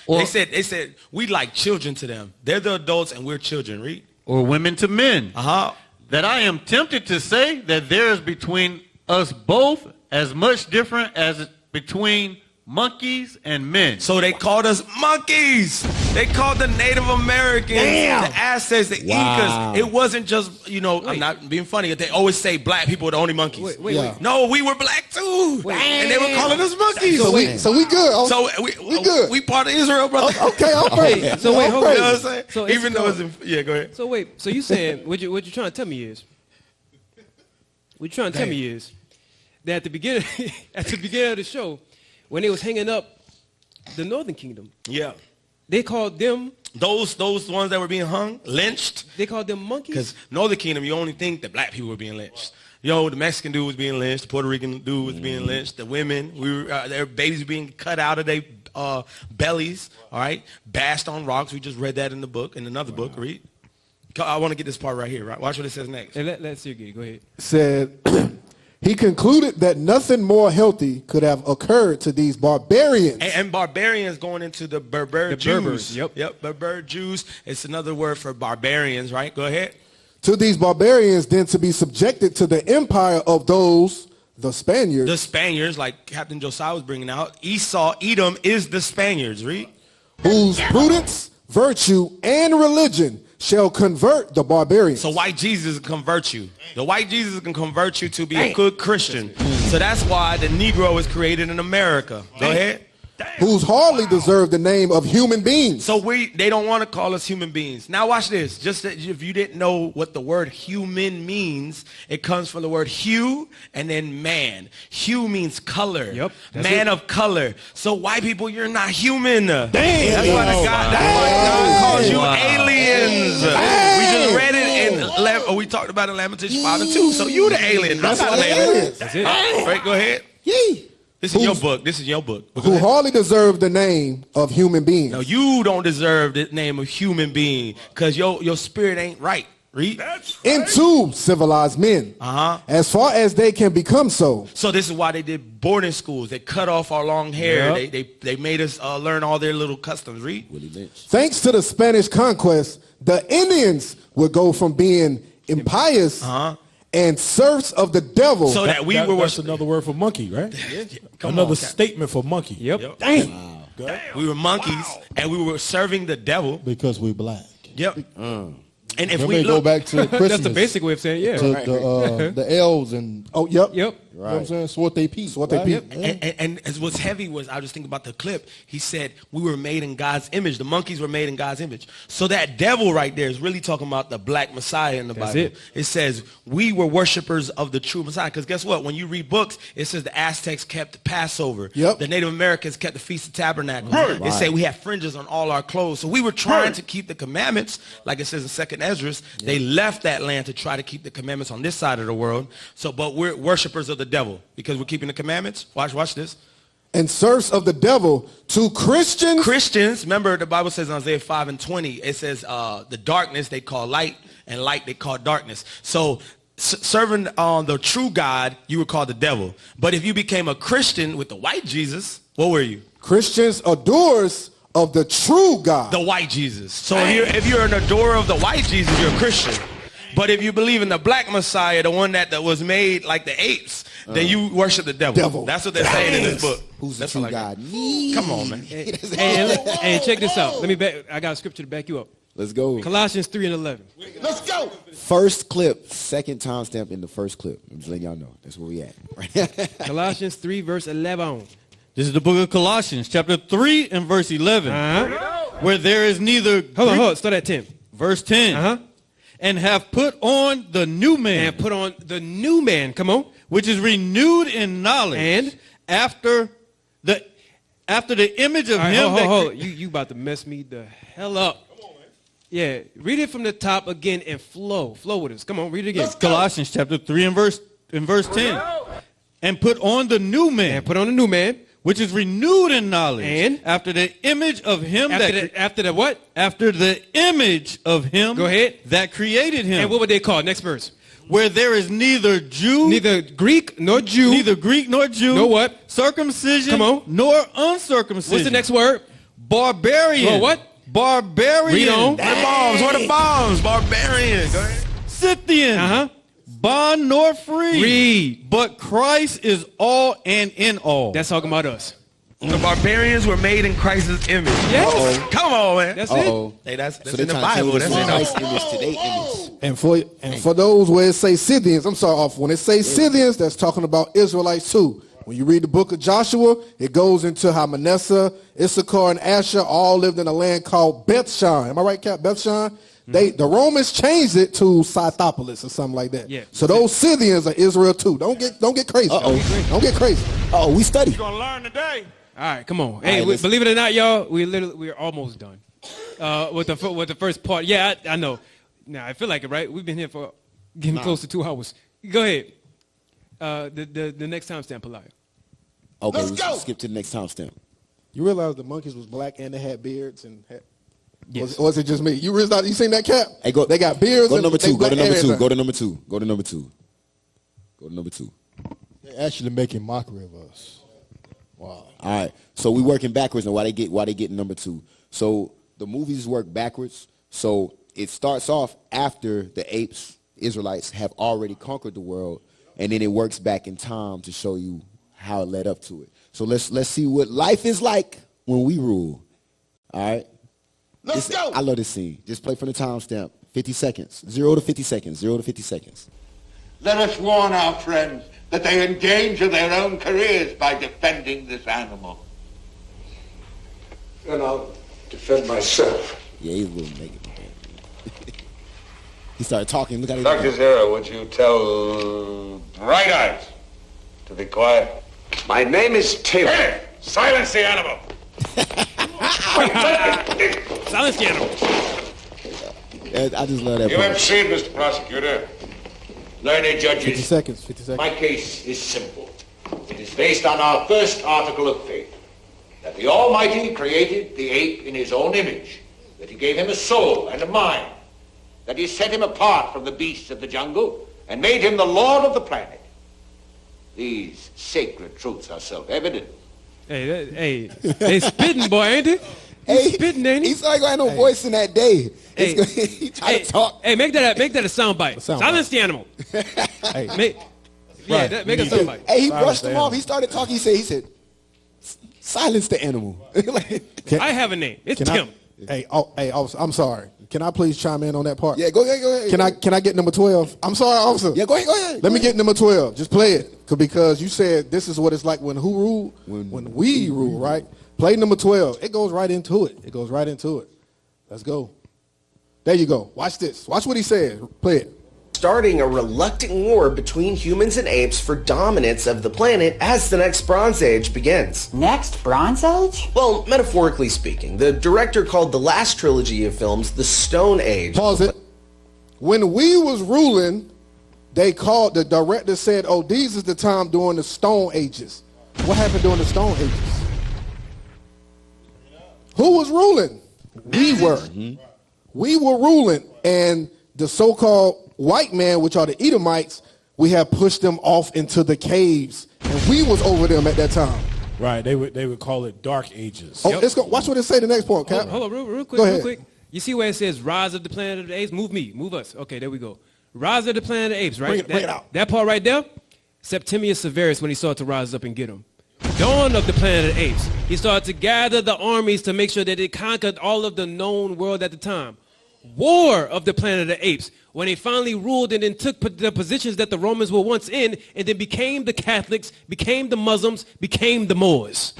C: They said we like children to them. They're the adults and we're children, read.
F: Or women to men. That I am tempted to say that there is between us both as much different as between monkeys and men.
C: So they called us monkeys. They called the Native Americans, the Aztecs, the Incas. It wasn't just, I'm not being funny. They always say black people are the only monkeys.
B: Wait.
C: No, we were black too. And they were calling us monkeys.
G: So we good.
C: So we good. We part of Israel, brother.
G: Okay, all right.
B: So wait, hold on.
C: You know what I'm saying?
B: So
C: even though yeah, go ahead.
B: So wait, so you saying, what you're trying to tell me is that at the beginning of the show, when they was hanging up the Northern Kingdom, they called them
C: those ones that were being hung, lynched.
B: They called them monkeys.
C: Because Northern Kingdom, you only think that black people were being lynched. The Mexican dude was being lynched. The Puerto Rican dude was being lynched. The women, their babies were being cut out of their bellies. All right, bashed on rocks. We just read that in the book, in another book. Read. I want to get this part right here. Right, watch what it says next.
B: Hey, let's see again. Go ahead.
G: Said. He concluded that nothing more healthy could have occurred to these barbarians.
C: And barbarians going into the Berber Jews.
B: Berbers,
C: Yep, Berber Jews. It's another word for barbarians, right? Go ahead.
G: To these barbarians then to be subjected to the empire of those, the Spaniards.
C: The Spaniards, like Captain Josiah was bringing out. Esau, Edom is the Spaniards, read.
G: Whose prudence, virtue, and religion shall convert the barbarians.
C: So white Jesus can convert you. The white Jesus can convert you to be a good Christian. So that's why the Negro is created in America. Go ahead.
G: Who's hardly deserve the name of human beings.
C: So they don't want to call us human beings. Now watch this. Just if you didn't know what the word human means, it comes from the word hue and then man. Hue means color.
B: Yep.
C: Man of color. So white people, you're not human. Damn. That's why God calls you aliens. We just read it in we talked about in Lamentations 5 and 2. So you the alien. That's not an alien. That's it. All right, go ahead.
G: Yee.
C: This is your book. This is your book.
G: Who hardly deserve the name of human beings.
C: No, you don't deserve the name of human being because your spirit ain't right. Read.
G: Into civilized men. As far as they can become so.
C: So this is why they did boarding schools. They cut off our long hair. Yep. They made us learn all their little customs. Read.
G: Thanks to the Spanish conquest, the Indians would go from being impious and serfs of the devil.
C: So that we were
L: that's another word for monkey, right? Another statement for monkey.
B: Yep.
G: Damn.
C: Wow. We were monkeys and we were serving the devil.
D: Because we're black.
C: Yep. And if
D: we go back to Christmas,
B: that's the basic way of saying
D: the elves and
G: yep.
D: Right. You know what I'm saying? Swat they peep.
C: And what's heavy was I was thinking about the clip. He said we were made in God's image. The monkeys were made in God's image. So that devil right there is really talking about the black Messiah in the Bible. It says we were worshipers of the true Messiah. Because guess what? When you read books, it says the Aztecs kept Passover.
G: Yep.
C: The Native Americans kept the Feast of Tabernacles. It said we had fringes on all our clothes. So we were trying to keep the commandments, like it says in 2nd Esdras. They left that land to try to keep the commandments on this side of the world. So, but we're worshipers of the devil because we're keeping the commandments. Watch this.
G: and serfs of the devil to Christians.
C: Christians, remember the Bible says in Isaiah 5:20, it says the darkness they call light and light they call darkness. So serving the true God, you were called the devil. But if you became a Christian with the white Jesus, what were you?
G: Christians adorers of the true God.
C: The white Jesus. So if you're an adorer of the white Jesus, you're a Christian. But if you believe in the black Messiah, the one that was made like the apes, then you worship the devil. That's what they're saying in this book.
E: Who's the true God?
C: Come on, man.
B: Hey, check this out. I got a scripture to back you up.
E: Let's go.
B: Colossians 3:11.
E: Let's go. First clip, second timestamp in the first clip. I'm just letting y'all know. That's where we at.
B: Colossians 3 verse 11.
F: This is the book of Colossians, chapter 3 and verse 11. Where there is neither...
B: Hold on. Start at 10.
F: Verse 10. And have put on the new man.
B: And put on the new man. Come on.
F: Which is renewed in knowledge.
B: And
F: after the image of him.
B: Hold. You about to mess me the hell up. Come on, man. Yeah. Read it from the top again and flow. Flow with us. Come on. Read it again.
F: Colossians chapter 3 and verse 10. And put on the new man.
B: And put on the new man.
F: Which is renewed in knowledge.
B: And
F: after the image of him
B: after the what?
F: After the image of him.
B: Go ahead.
F: That created him.
B: And what would they call? Next verse.
F: Where there is neither Jew.
B: Neither Greek nor Jew.
F: Neither Greek nor Jew.
B: Nor what?
F: Circumcision.
B: Come on.
F: Nor uncircumcision.
B: What's the next word?
F: Barbarian.
B: Or what?
F: Barbarian.
B: Read on.
C: Where the bombs? Barbarian. Go ahead.
F: Scythian. Bond nor free.
B: Read.
F: But Christ is all and in all.
B: That's talking about us.
C: The barbarians were made in Christ's image.
B: Yes.
C: Come on, man.
B: That's it.
C: Hey, that's
E: So
C: in the Bible. That's in
E: Christ's image to their image.
G: And for those where it say Scythians, I'm sorry, when it say Scythians, that's talking about Israelites too. When you read the book of Joshua, it goes into how Manasseh, Issachar, and Asher all lived in a land called Bethshan. Am I right, Cap? Bethshan? The Romans changed it to Scythopolis or something like that.
B: Yeah.
G: So those Scythians are Israel too. Don't get crazy. Don't get crazy.
E: We study.
P: You're gonna learn today.
B: All right, come on. Hey, believe it or not, y'all, we're almost done with the first part. Yeah, I know. Now I feel like it, right? We've been here for getting close to 2 hours. Go ahead. The next timestamp, Elijah.
E: Okay, let's go. Skip to the next timestamp.
G: You realize the monkeys was black and they had beards and had.
B: Yes.
G: Was it just me? You realize you seen that, Cap?
E: Hey, go.
G: They got beards.
E: Go to number two. Go to number two.
G: everything.
E: Go to number two. Go to number two. Go to number two.
D: They're actually making mockery of us.
E: Wow. All right. So we working backwards, and why they get number two. So the movies work backwards. So it starts off after the apes, Israelites, have already conquered the world, and then it works back in time to show you how it led up to it. So let's see what life is like when we rule. All right. Let's go. I love this scene. Just play from the timestamp. 50 seconds. 0 to 50 seconds. 0 to 50 seconds.
A: Let us warn our friends that they endanger their own careers by defending this animal.
K: And I'll defend myself.
E: Yeah, he's a little naked. He started talking. Look at him.
K: Dr. Zero, would you tell Bright Eyes to be quiet? My name is Taylor. Hey, silence the animal.
B: Silence the animal.
E: I just love that
K: You
E: part.
K: have seen, Mr. Prosecutor. Learned judges.
G: 50 seconds. 50 seconds.
A: My case is simple. It is based on our first article of faith, that the Almighty created the ape in his own image, that he gave him a soul and a mind, that he set him apart from the beasts of the jungle and made him the lord of the planet. These sacred truths are self-evident.
B: Hey, they spitting, boy, ain't they?
E: Hey,
B: spitting, ain't he?
E: He's not gonna have no voice in that day. He try to talk.
B: Hey, make that a sound bite. Silence the animal. Make a sound bite.
E: Hey, he brushed him off. He started talking. He said, silence the animal.
B: I have a name. It's Tim.
G: Officer, I'm sorry. Can I please chime in on that part?
E: Yeah, go ahead.
G: Can I get number 12? I'm sorry, officer.
E: Yeah, go ahead.
G: Let me get number 12. Just play it. Because you said this is what it's like when who rule? When we rule, right? Play number 12. It goes right into it. Let's go. There you go. Watch this. Watch what he said. Play it.
V: Starting a reluctant war between humans and apes for dominance of the planet as the next Bronze Age begins.
W: Next Bronze Age?
V: Well, metaphorically speaking, the director called the last trilogy of films the Stone Age.
G: Pause it. When we was ruling, the director said, oh, these is the time during the Stone Ages. What happened during the Stone Ages? Who was ruling? We were. We were ruling, and the so-called white man, which are the Edomites, we have pushed them off into the caves, and we was over them at that time.
L: Right, they would call it Dark Ages.
G: Oh, let's go. Watch what it say. The next point, Cap.
B: Hold on, real quick,
G: Go ahead.
B: real quick. You see where it says "Rise of the Planet of the Apes"? Move us. Okay, there we go. Rise of the Planet of the Apes, right?
G: Bring it out.
B: That part right there. Septimius Severus, when he started to rise up and get them. Dawn of the Planet of the Apes. He started to gather the armies to make sure that they conquered all of the known world at the time. War of the Planet of the Apes, when they finally ruled and then took the positions that the Romans were once in, and then became the Catholics, became the Muslims, became the Moors.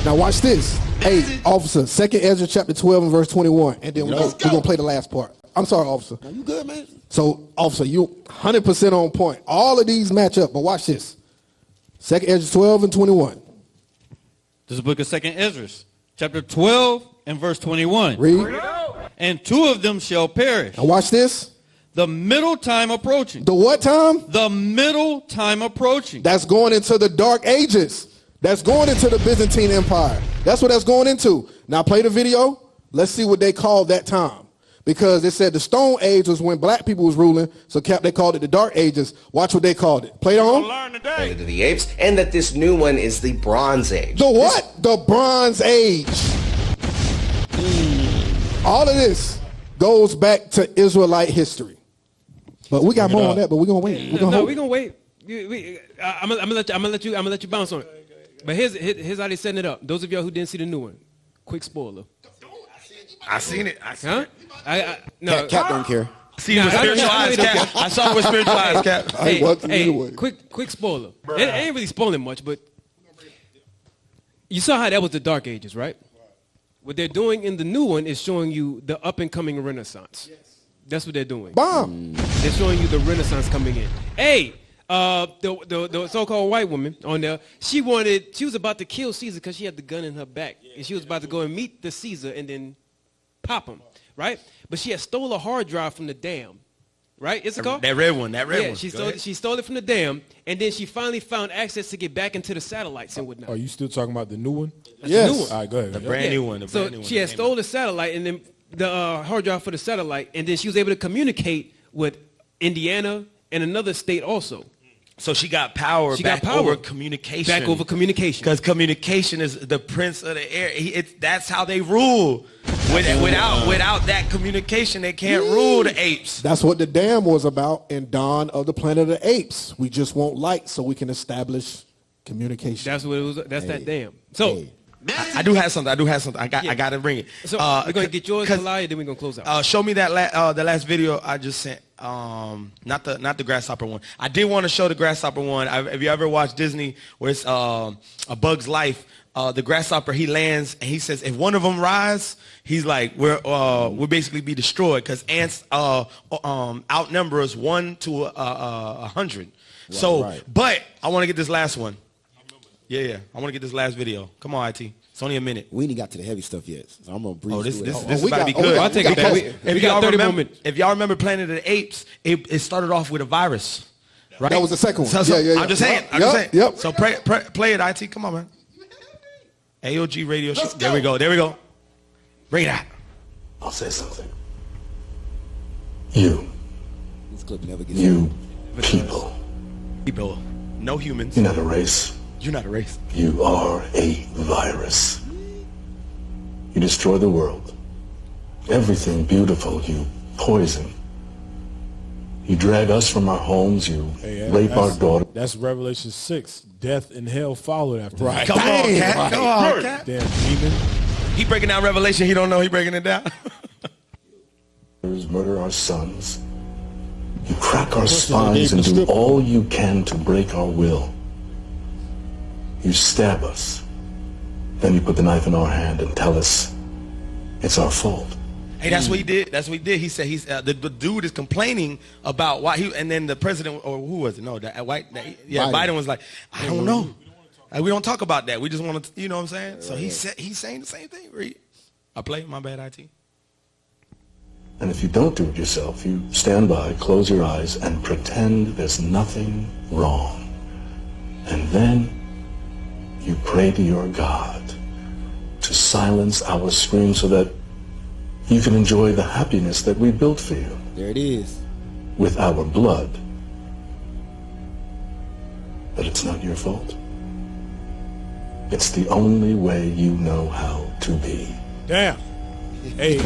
G: Now watch this. Hey, officer, 2nd Ezra chapter 12 and verse 21, and then we're going to play the last part. I'm sorry, officer.
E: You good, man?
G: So, officer, you 100% on point. All of these match up, but watch this. 2nd Ezra 12 and 21.
F: This is the book of 2nd Ezra, chapter 12 and verse 21.
G: Read.
F: And 2 of them shall perish.
G: Now watch this.
F: The middle time approaching.
G: The what time?
F: The middle time approaching.
G: That's going into the Dark Ages. That's going into the Byzantine Empire. That's what that's going into. Now play the video. Let's see what they called that time. Because they said the Stone Age was when black people was ruling, so they called it the Dark Ages. Watch what they called it. Play it on.
V: Planet of the Apes, and that this new one is the Bronze Age.
G: The what? The Bronze Age. All of this goes back to Israelite history. But we got more on that, but we're going to wait. We're going to
B: wait. I'm gonna let you bounce on it. But here's how they setting it up. Those of y'all who didn't see the new one, quick spoiler.
I: I seen it.
B: No.
E: Cap don't care.
I: See with spiritual eyes, Cap. I saw it with spiritual eyes, Cap.
B: Hey, quick spoiler. It ain't really spoiling much, but you saw how that was the Dark Ages, right? What they're doing in the new one is showing you the up-and-coming Renaissance. That's what they're doing.
G: Bomb.
B: They're showing you the Renaissance coming in. Hey, the so-called white woman on there, she was about to kill Caesar because she had the gun in her back. And she was about to go and meet the Caesar and then pop him, right? But she had stole a hard drive from the dam, right? It's a call?
I: That red one.
B: Yeah, she stole it from the dam, and then she finally found access to get back into the satellites and whatnot.
L: Are you still talking about the new one?
B: That's the new one.
L: All right, go ahead.
I: The brand new one.
B: So she had stole the satellite and then the hard drive for the satellite, and then she was able to communicate with Indiana and another state also.
I: So she got power over communication.
B: Back over communication.
I: Because communication is the prince of the air. That's how they rule. Without that communication, they can't rule the apes.
G: That's what the dam was about in Dawn of the Planet of the Apes. We just want light so we can establish communication.
B: That's what it was. That's that dam. So
I: I do have something. I got to bring it.
B: So we're gonna get yours, Josiah, then we're gonna close out.
I: Show me that the last video I just sent. Not the grasshopper one. I did want to show the grasshopper one. Have you ever watched Disney where it's A Bug's Life? The grasshopper, he lands and he says, if one of them rise, he's like, we'll basically be destroyed because ants outnumber us 1 to 100. But I want to get this last one. Yeah. I want to get this last video. Come on, IT. It's only a minute.
E: We ain't got to the heavy stuff yet, so I'm gonna breeze through it.
I: This is about to be good.
B: I'll take it back. We got 30 more minutes.
I: If y'all remember Planet of the Apes, it started off with a virus, right?
G: That was the second one.
I: I'm just saying.
G: Yep.
I: So play it, IT. Come on, man. AOG radio show. There we go. Bring it out.
H: I'll say something. You.
E: This clip never gets
H: people.
I: No humans.
H: You're not a race.
I: You're not a race.
H: You are a virus. You destroy the world. Everything beautiful you poison. You drag us from our homes. You rape our daughter.
L: That's Revelation 6. Death and hell followed after
I: Right.
L: that.
I: Come on, Cat. Come on, Cat.
L: Damn demon.
I: He breaking down Revelation. He don't know he breaking it down.
H: Murder our sons. You crack our spines and do all you can to break our will. You stab us. Then you put the knife in our hand and tell us it's our fault.
I: Hey, that's what he did. He said the dude is complaining about why and then the president, or who was it? No, Biden was like, I don't know. We don't talk about that. We just want to, you know what I'm saying? So he's saying the same thing. Read. I play. My bad, IT.
H: And if you don't do it yourself, you stand by, close your eyes, and pretend there's nothing wrong. And then You pray to your God to silence our screams so that you can enjoy the happiness that we built for you.
E: There it is.
H: With our blood. But it's not your fault. It's the only way you know how to be.
L: Damn. Hey,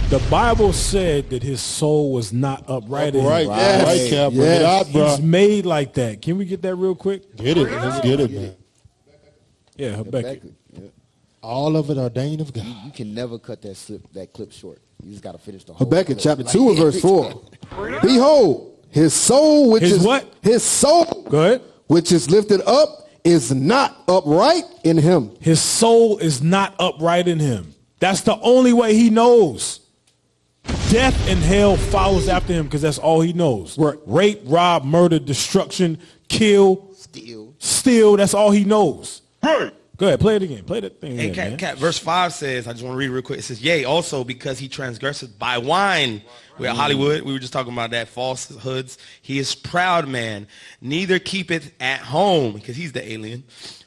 L: the Bible said that his soul was not upright.
D: Right,
L: Yes.
D: right, Cap. Bring it out, bro.
L: He's made like that. Can we get that real quick?
D: Get it. Let's get it, man.
L: Yeah, Habakkuk.
D: All of it ordained of God.
E: You can never cut that clip short. You just got to finish the whole
G: Habakkuk
E: clip.
G: chapter 2 and verse 4. Behold, his soul, which
L: His
G: is
L: what?
G: His soul,
L: Go ahead.
G: which is lifted up, is not upright in him.
L: His soul is not upright in him. That's the only way he knows. Death and hell follows after him because that's all he knows.
G: Right.
L: Rape, rob, murder, destruction, kill, steal. That's all he knows.
I: Right.
L: Go ahead, play it again. Play that thing
I: Hey,
L: again,
I: Cat, verse 5 says, I just want to read it real quick. It says, yea, also because he transgresseth by wine. We're at Hollywood. We were just talking about that, falsehoods. He is proud man, neither keepeth at home, because he's the alien,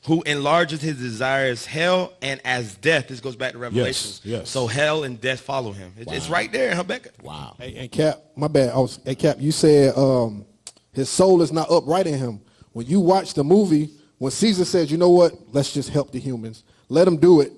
I: who enlargeth his desires hell and as death. This goes back to Revelations.
L: Yes.
I: So hell and death follow him. It's right there in Habakkuk.
E: Wow.
G: Hey, Cap, my bad. Hey, Cap, you said his soul is not upright in him. When you watch the movie, when Caesar says, you know what, let's just help the humans. Let them do it.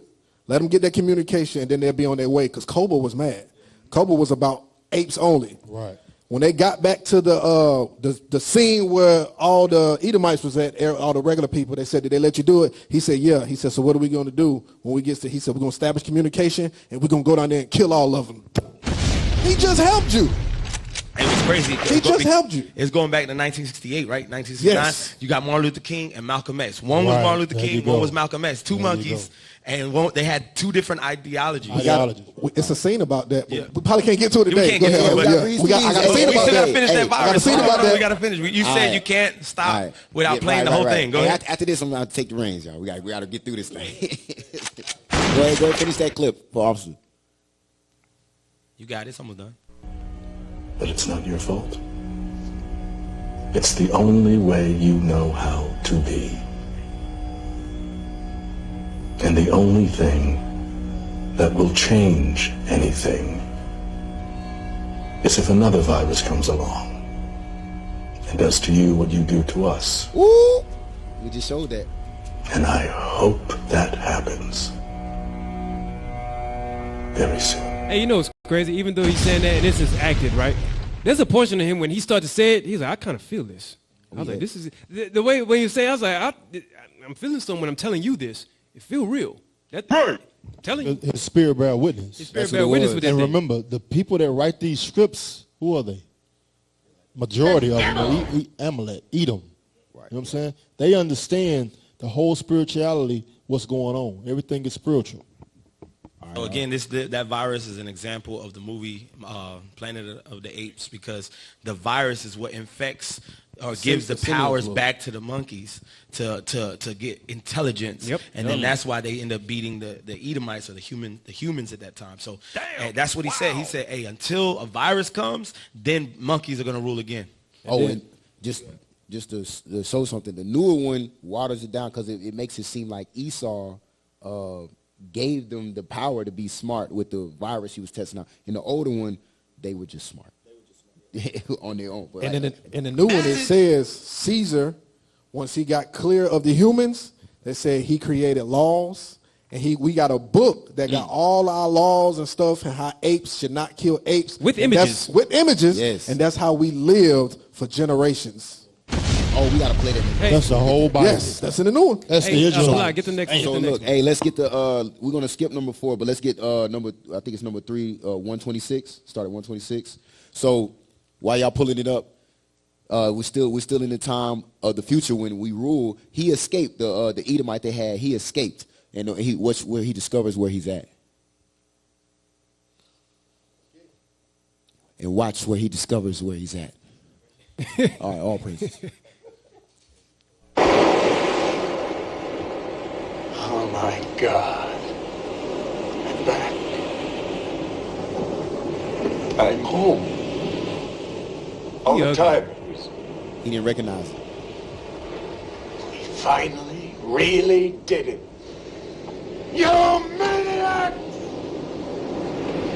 G: Let them get that communication, and then they'll be on their way, because Koba was mad. Koba was about apes only.
D: Right.
G: When they got back to the scene where all the Edomites was at, all the regular people, they said, did they let you do it? He said, yeah. He said, so what are we going to do when we get to, he said, we're going to establish communication, and we're going to go down there and kill all of them. He just helped you.
I: And it's crazy.
G: He just helped you.
I: It's going back to 1968, right? 1969.
G: Yes.
I: You got Martin Luther King and Malcolm X. One was Martin Luther King, one was Malcolm X. Two monkeys. And they had two different ideologies.
G: It's a scene about that.
I: Yeah.
G: We probably can't get to it today. Go ahead. I got a scene about that.
I: We still got to finish that virus.
G: I got a scene about that.
I: We got to finish. You said you can't stop without playing the whole thing. Go ahead.
E: After this, I'm going to take the reins, y'all. We got to get through this thing. Go ahead, finish that clip for Officer.
I: You got it. It's almost done.
H: But it's not your fault. It's the only way you know how to be. And the only thing that will change anything is if another virus comes along and does to you what you do to us.
E: Woo! We just showed that.
H: And I hope that happens very soon.
B: Hey, you know what's crazy? Even though he's saying that, and this is acted, right? There's a portion of him when he started to say it, he's like, I kind of feel this. I was like, this is, the way when you say it, I was like, I'm feeling something when I'm telling you this. It feel real. Right. I'm telling you.
D: His spirit bear witness.
B: His spirit bear witness with that
D: And
B: thing.
D: remember, the people that write these scripts, who are they? Majority of them are Amalek, Edom. You know what I'm saying? They understand the whole spirituality, what's going on. Everything is spiritual.
I: So again, that virus is an example of the movie Planet of the Apes, because the virus is what infects or gives the powers back to the monkeys to get intelligence.
B: Yep.
I: And then that's why they end up beating the Edomites or the humans at that time. So that's what he said. He said, hey, until a virus comes, then monkeys are going to rule again.
E: And just to show something, the newer one waters it down because it makes it seem like Esau gave them the power to be smart with the virus he was testing out. In the older one, they were just smart on their own. But
G: And in the new one, it says Caesar, once he got clear of the humans, they said he created laws. And we got a book that got all our laws and stuff and how apes should not kill apes.
B: With images.
G: With images.
E: Yes.
G: And that's how we lived for generations.
E: Oh, we gotta play that.
B: Hey.
D: That's the whole Bible.
G: Yes, that's in the new one.
D: That's the original.
B: Get the next
E: So
B: one.
E: look, hey, let's get the. We're gonna skip number 4, but let's get number. I think it's number 3, 126. Start at 126. So while y'all pulling it up, we're still in the time of the future when we rule. He escaped the Edomite they had. He escaped, and where he discovers where he's at. And watch where he discovers where he's at. All right, all praises.
M: Oh my God. I'm back. I'm home. All the time.
E: He didn't recognize it.
M: We finally really did it. You maniac!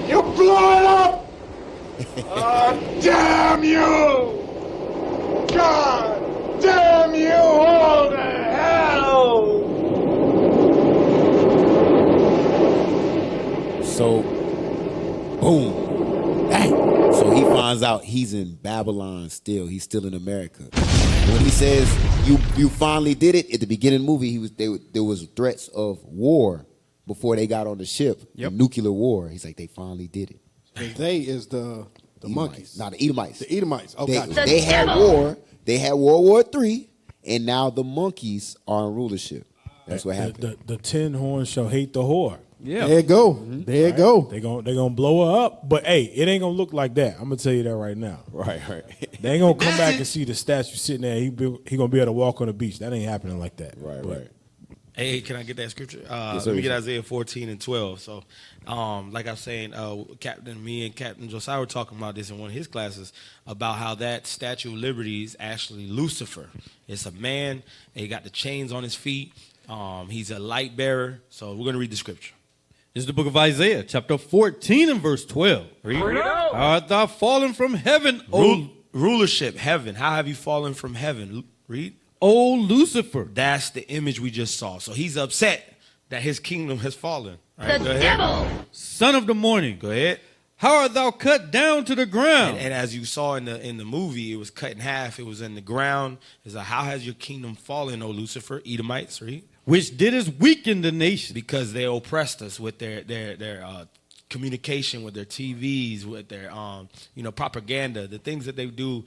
M: You blew it up! Oh, damn you! God damn you all to hell!
E: So, boom, bang. So he finds out he's in Babylon still. He's still in America. When he says, you finally did it, at the beginning of the movie, there was threats of war before they got on the ship, nuclear war. He's like, they finally did it.
G: And they is the monkeys.
E: No, the Edomites.
G: The Edomites. Oh, gotcha.
E: They had war. They had World War III, and now the monkeys are in rulership. That's what happened.
L: The 10 horns shall hate the whore.
G: Yeah. There you go.
E: Mm-hmm.
G: There you go.
L: They gonna blow her up, but hey, it ain't gonna look like that. I'm gonna tell you that right now.
E: Right.
L: They ain't gonna come back and see the statue sitting there. He gonna be able to walk on the beach. That ain't happening like that.
E: Right.
I: Hey, can I get that scripture?
E: Yes,
I: Let me get Isaiah 14 and 12. So, like I was saying, me and Captain Josiah were talking about this in one of his classes about how that Statue of Liberty is actually Lucifer. It's a man. He got the chains on his feet. He's a light bearer. So we're going to read the scripture.
F: This is the book of Isaiah, chapter 14 and verse 12. Read. Art thou fallen from heaven,
I: rulership, heaven. How have you fallen from heaven? Read.
F: O Lucifer.
I: That's the image we just saw. So he's upset that his kingdom has fallen.
F: Right, the devil. Son of the morning.
I: Go ahead.
F: How art thou cut down to the ground?
I: And as you saw in the movie, it was cut in half. It was in the ground. It's like, how has your kingdom fallen, O Lucifer? Edomites, read.
F: Which didst weaken the nation.
I: Because they oppressed us with their communication, with their TVs, with their propaganda, the things that they do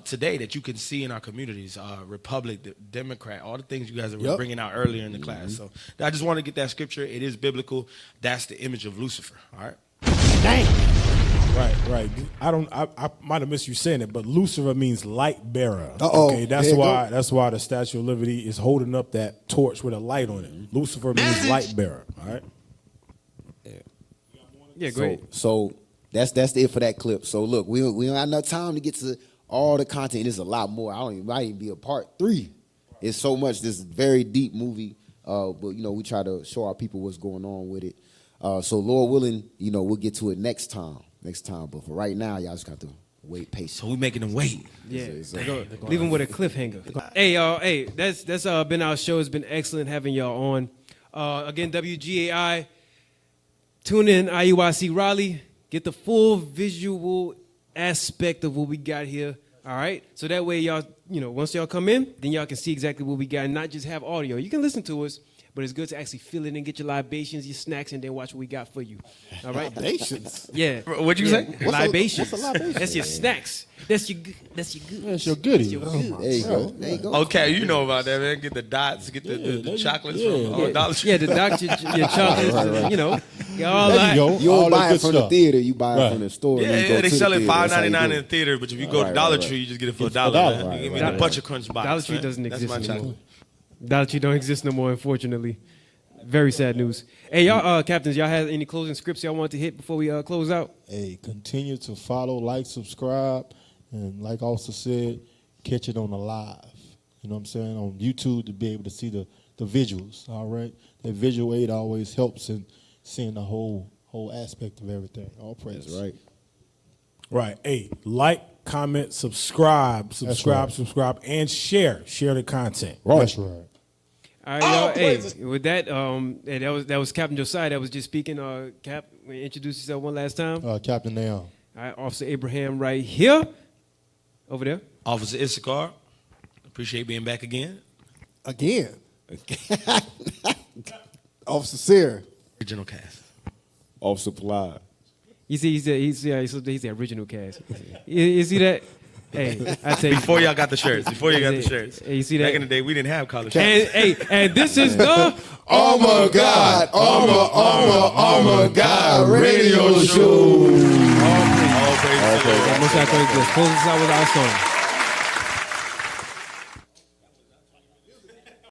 I: today that you can see in our communities, Republic, Democrat, all the things you guys were bringing out earlier in the class. So I just want to get that scripture. It is biblical. That's the image of Lucifer. All right.
L: Dang. Right. I might have missed you saying it, but Lucifer means light bearer. Okay, that's why the Statue of Liberty is holding up that torch with a light on it. Lucifer means light bearer. All right.
B: Yeah, great.
E: So that's it for that clip. So look, we don't have enough time to get to all the content. There's a lot more. Might even be a part 3. It's so much. This very deep movie. But we try to show our people what's going on with it. So Lord willing, we'll get to it next time. But for right now, y'all just got to wait patiently.
I: So we making them wait.
B: Yeah. Leave them with a cliffhanger. Hey, y'all. Hey, that's been our show. It's been excellent having y'all on. Again, WGAI. Tune in, IUIC Raleigh. Get the full visual aspect of what we got here. All right? So that way, y'all, once y'all come in, then y'all can see exactly what we got and not just have audio. You can listen to us, but it's good to actually feel it and get your libations, your snacks, and then watch what we got for you. All right?
G: Libations?
B: Yeah.
I: What'd you say?
B: Libations.
G: What's a libation?
B: That's your snacks. That's your good.
G: That's your goodie.
E: There you go. There you go.
I: Okay, you know about that, man. Get the dots, get the chocolates from Dollar Tree.
B: Yeah, the dots, your chocolates, all
E: There
B: that.
E: you go. You don't buy it from the theater. You buy it from the store.
I: Yeah, they sell it $5.99 in the theater, but if you go to Dollar Tree, you just get it for $1. Give me the Butcher Crunch box.
B: Dollar Tree doesn't exist
I: That's my
B: anymore.
I: chocolate.
B: Dollar Tree don't exist no more, unfortunately. Very sad news. Hey, y'all, captains, y'all have any closing scripts y'all want to hit before we close out?
D: Hey, continue to follow, like, subscribe, and like Officer said, catch it on the live. You know what I'm saying? On YouTube to be able to see the visuals, all right? That visual aid always helps in seeing the whole aspect of everything. All praise.
E: That's right.
L: Right. Hey, like, comment, subscribe, and share. Share the content.
D: Right. That's right.
B: All right, y'all. Hey, with that, that was Captain Josiah that was just speaking. Cap, introduce yourself one last time.
D: Captain Naam.
B: All right, Officer Abraham right here. Over there.
I: Officer Issachar, appreciate being back again.
G: Again. Officer Sear.
I: Original cast.
E: Officer Ply.
B: You see, he's the original cast. You see that? Hey, I tell you.
I: Before y'all got the shirts.
B: Hey, you see that?
I: Back in the day, we didn't have college shirts.
B: And this is the
E: Armor God, Armor God radio show.
B: All praise. Most I close us out with our song.